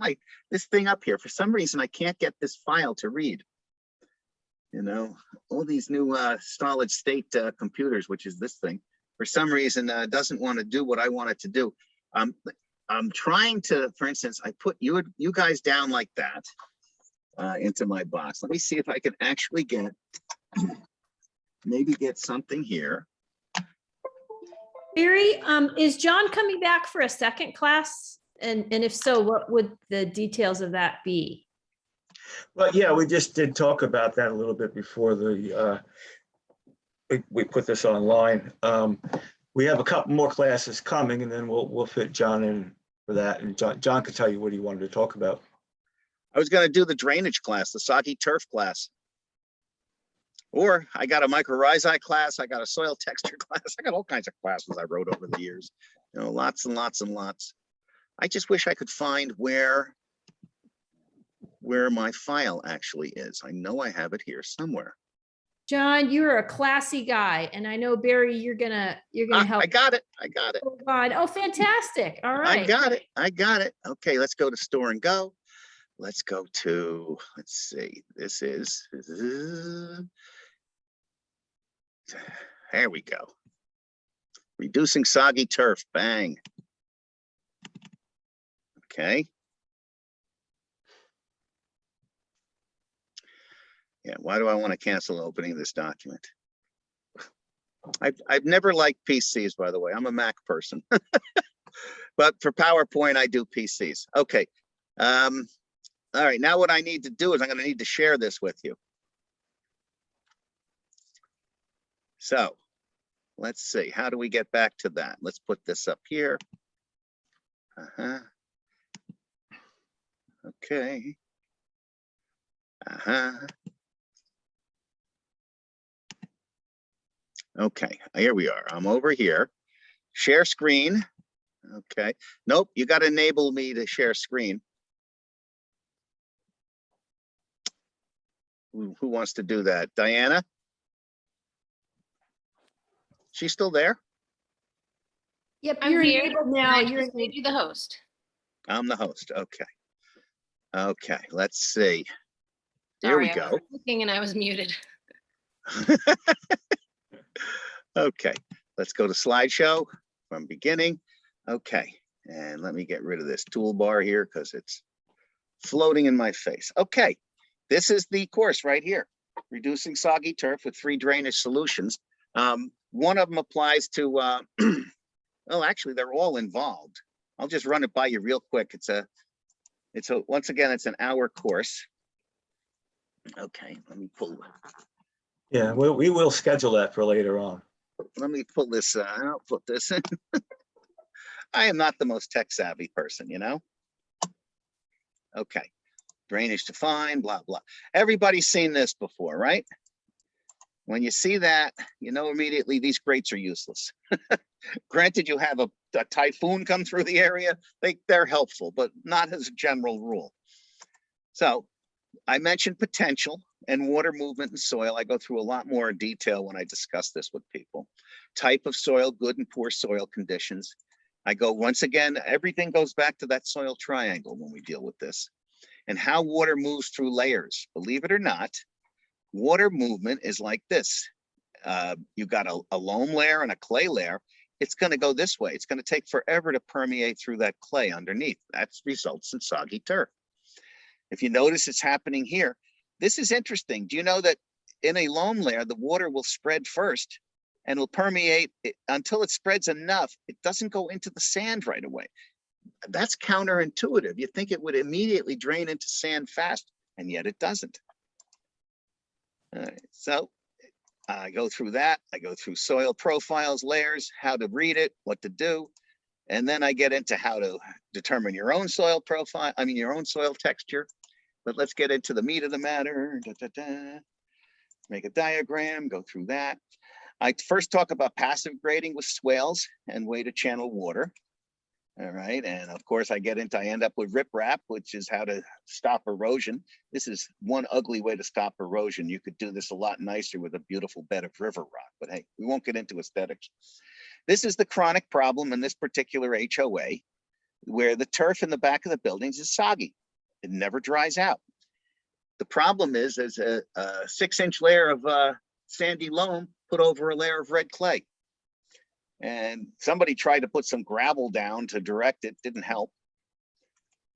this thing up here. For some reason, I can't get this file to read. You know, all these new solid state computers, which is this thing, for some reason doesn't want to do what I want it to do. I'm trying to, for instance, I put you guys down like that into my box. Let me see if I can actually get, maybe get something here. Barry, is John coming back for a second class? And if so, what would the details of that be? Well, yeah, we just did talk about that a little bit before the we put this online. We have a couple more classes coming, and then we'll fit John in for that. And John could tell you what he wanted to talk about. I was going to do the drainage class, the soggy turf class. Or I got a mycorrhizae class, I got a soil texture class, I got all kinds of classes I wrote over the years. You know, lots and lots and lots. I just wish I could find where my file actually is. I know I have it here somewhere. John, you're a classy guy, and I know Barry, you're gonna help. I got it. Oh God! Oh, fantastic! All right. I got it. Okay, let's go to store and go. Let's go to, let's see, this is, there we go. Reducing soggy turf, bang. Okay. Yeah, why do I want to cancel opening this document? I've never liked PCs, by the way. I'm a Mac person. But for PowerPoint, I do PCs. Okay. All right, now what I need to do is I'm going to need to share this with you. So let's see, how do we get back to that? Let's put this up here. Okay. Okay, here we are. I'm over here. Share screen. Okay. Nope, you got to enable me to share screen. Who wants to do that? Diana? She's still there? Yep, I'm you're here. enabled now. I You're just made you the host. I'm the host. Okay. Okay, let's see. Here Sorry, we I go. was looking and I was muted. Okay, let's go to slideshow from beginning. Okay, and let me get rid of this toolbar here because it's floating in my face. Okay, this is the course right here. Reducing soggy turf with 3 drainage solutions. One of them applies to, well, actually, they're all involved. I'll just run it by you real quick. Once again, it's an hour course. Okay, let me pull. Yeah, we will schedule that for later on. Let me pull this, I'll put this in. I am not the most tech savvy person, you know? Okay, drainage defined, blah, blah. Everybody's seen this before, right? When you see that, you know immediately these grates are useless. Granted, you have a typhoon come through the area, they're helpful, but not as a general rule. So I mentioned potential and water movement in soil. I go through a lot more detail when I discuss this with people. Type of soil, good and poor soil conditions. I go, once again, everything goes back to that soil triangle when we deal with this. And how water moves through layers. Believe it or not, water movement is like this. You've got a loam layer and a clay layer. It's going to go this way. It's going to take forever to permeate through that clay underneath. That results in soggy turf. If you notice it's happening here, this is interesting. Do you know that in a loam layer, the water will spread first and will permeate until it spreads enough. It doesn't go into the sand right away. That's counterintuitive. You think it would immediately drain into sand fast, and yet it doesn't. All right, so I go through that. I go through soil profiles, layers, how to read it, what to do. And then I get into how to determine your own soil profile, your own soil texture. But let's get into the meat of the matter. Make a diagram, go through that. I first talk about passive grading with swales and way to channel water. All right, and of course I end up with riprap, which is how to stop erosion. This is one ugly way to stop erosion. You could do this a lot nicer with a beautiful bed of river rock, but hey, we won't get into aesthetics. This is the chronic problem in this particular HOA, where the turf in the back of the buildings is soggy. It never dries out. The problem is there's a 6-inch layer of sandy loam put over a layer of red clay. And somebody tried to put some gravel down to direct it, didn't help.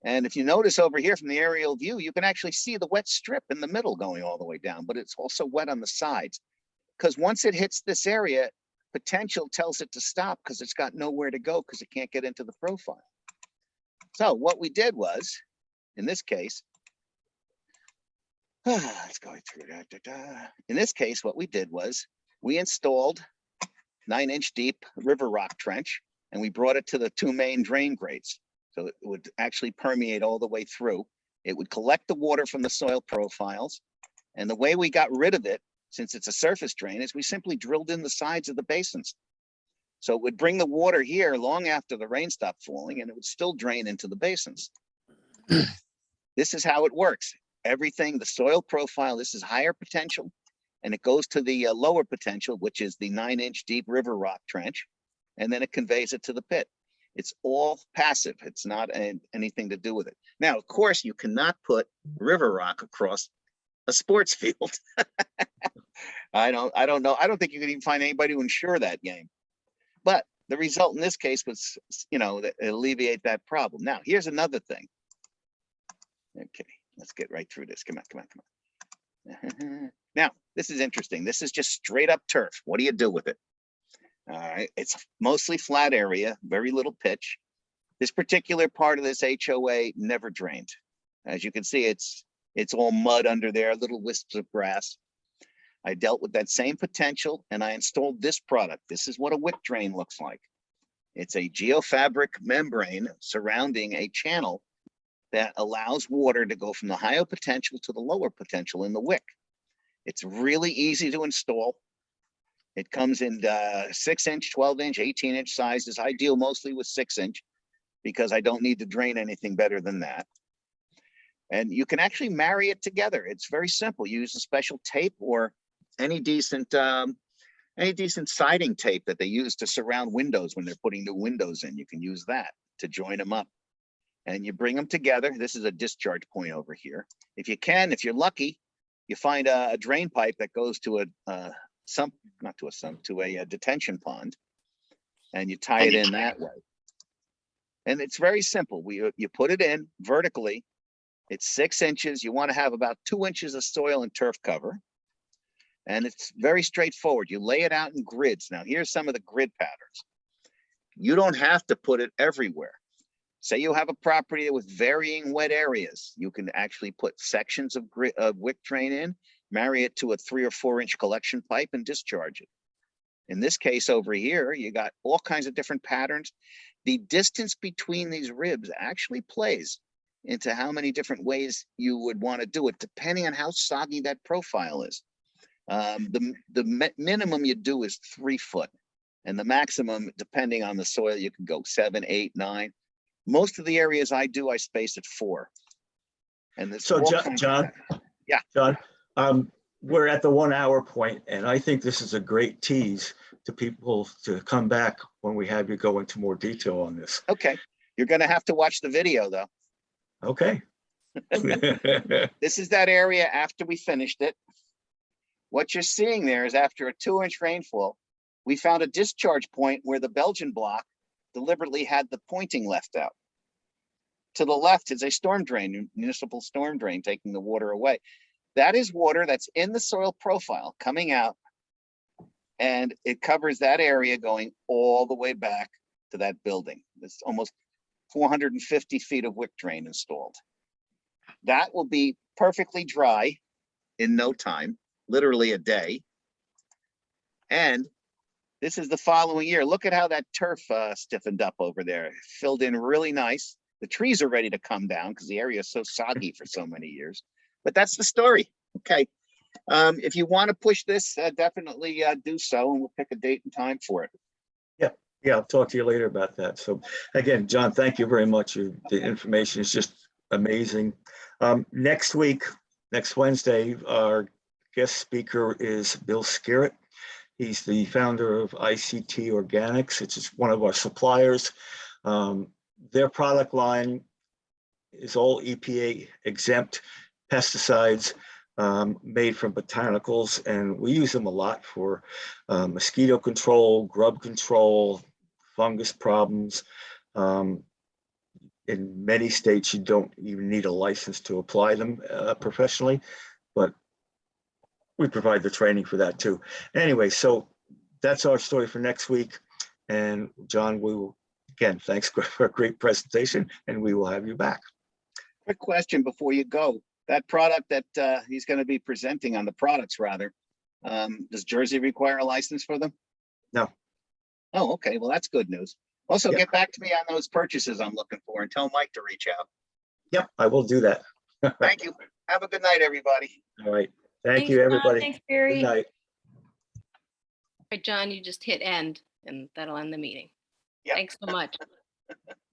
And if you notice over here from the aerial view, you can actually see the wet strip in the middle going all the way down, but it's also wet on the sides. Because once it hits this area, potential tells it to stop because it's got nowhere to go because it can't get into the profile. So what we did was, in this case, let's go through that. In this case, what we did was we installed 9-inch deep river rock trench, and we brought it to the 2 main drain grates. So it would actually permeate all the way through. It would collect the water from the soil profiles. And the way we got rid of it, since it's a surface drain, is we simply drilled in the sides of the basins. So it would bring the water here long after the rain stopped falling, and it would still drain into the basins. This is how it works. Everything, the soil profile, this is higher potential, and it goes to the lower potential, which is the 9-inch deep river rock trench, and then it conveys it to the pit. It's all passive. It's not anything to do with it. Now, of course, you cannot put river rock across a sports field. I don't know. I don't think you can even find anybody to insure that game. But the result in this case was, alleviate that problem. Now, here's another thing. Okay, let's get right through this. Come on. Now, this is interesting. This is just straight up turf. What do you do with it? All right, it's mostly flat area, very little pitch. This particular part of this HOA never drained. As you can see, it's all mud under there, little wisps of grass. I dealt with that same potential and I installed this product. This is what a wick drain looks like. It's a geofabric membrane surrounding a channel that allows water to go from the higher potential to the lower potential in the wick. It's really easy to install. It comes in 6-inch, 12-inch, 18-inch sizes. I deal mostly with 6-inch because I don't need to drain anything better than that. And you can actually marry it together. It's very simple. You use a special tape or any decent siding tape that they use to surround windows when they're putting new windows in. You can use that to join them up. And you bring them together. This is a discharge point over here. If you're lucky, you find a drain pipe that goes to a detention pond, and you tie it in that way. And it's very simple. You put it in vertically. It's 6 inches. You want to have about 2 inches of soil and turf cover. And it's very straightforward. You lay it out in grids. Now, here's some of the grid patterns. You don't have to put it everywhere. Say you have a property with varying wet areas. You can actually put sections of wick drain in, marry it to a 3 or 4 inch collection pipe and discharge it. In this case over here, you got all kinds of different patterns. The distance between these ribs actually plays into how many different ways you would want to do it, depending on how soggy that profile is. The minimum you do is 3 foot, and the maximum, depending on the soil, you can go 7, 8, 9. Most of the areas I do, I space at 4. And this. So John, yeah, John, we're at the 1 hour point, and I think this is a great tease to people to come back when we have you go into more detail on this. Okay, you're going to have to watch the video though. Okay. This is that area after we finished it. What you're seeing there is after a 2-inch rainfall, we found a discharge point where the Belgian block deliberately had the pointing left out. To the left is a storm drain, municipal storm drain, taking the water away. That is water that's in the soil profile coming out, and it covers that area going all the way back to that building. There's almost 450 feet of wick drain installed. That will be perfectly dry in no time, literally a day. And this is the following year. Look at how that turf stiffened up over there. Filled in really nice. The trees are ready to come down because the area is so soggy for so many years. But that's the story. Okay. If you want to push this, definitely do so, and we'll pick a date and time for it. Yeah, I'll talk to you later about that. So again, John, thank you very much. The information is just amazing. Next week, next Wednesday, our guest speaker is Bill Skerritt. He's the founder of ICT Organics, which is one of our suppliers. Their product line is all EPA exempt pesticides made from botanicals, and we use them a lot for mosquito control, grub control, fungus problems. In many states, you don't even need a license to apply them professionally, but we provide the training for that too. Anyway, so that's our story for next week. And John, we will, again, thanks for a great presentation, and we will have you back. Quick question before you go. That product that he's going to be presenting on, the products rather, does Jersey require a license for them? No. Oh, okay. Well, that's good news. Also, Yep. get back to me on those purchases I'm looking for, and tell Mike to reach out. Yep, I will do that. Thank you. Have a good night, everybody. All right. Thank Thanks, you, John. everybody. Thanks, Good Barry. night. Right, John, you just hit end and that'll end the meeting. Yep. Thanks so much.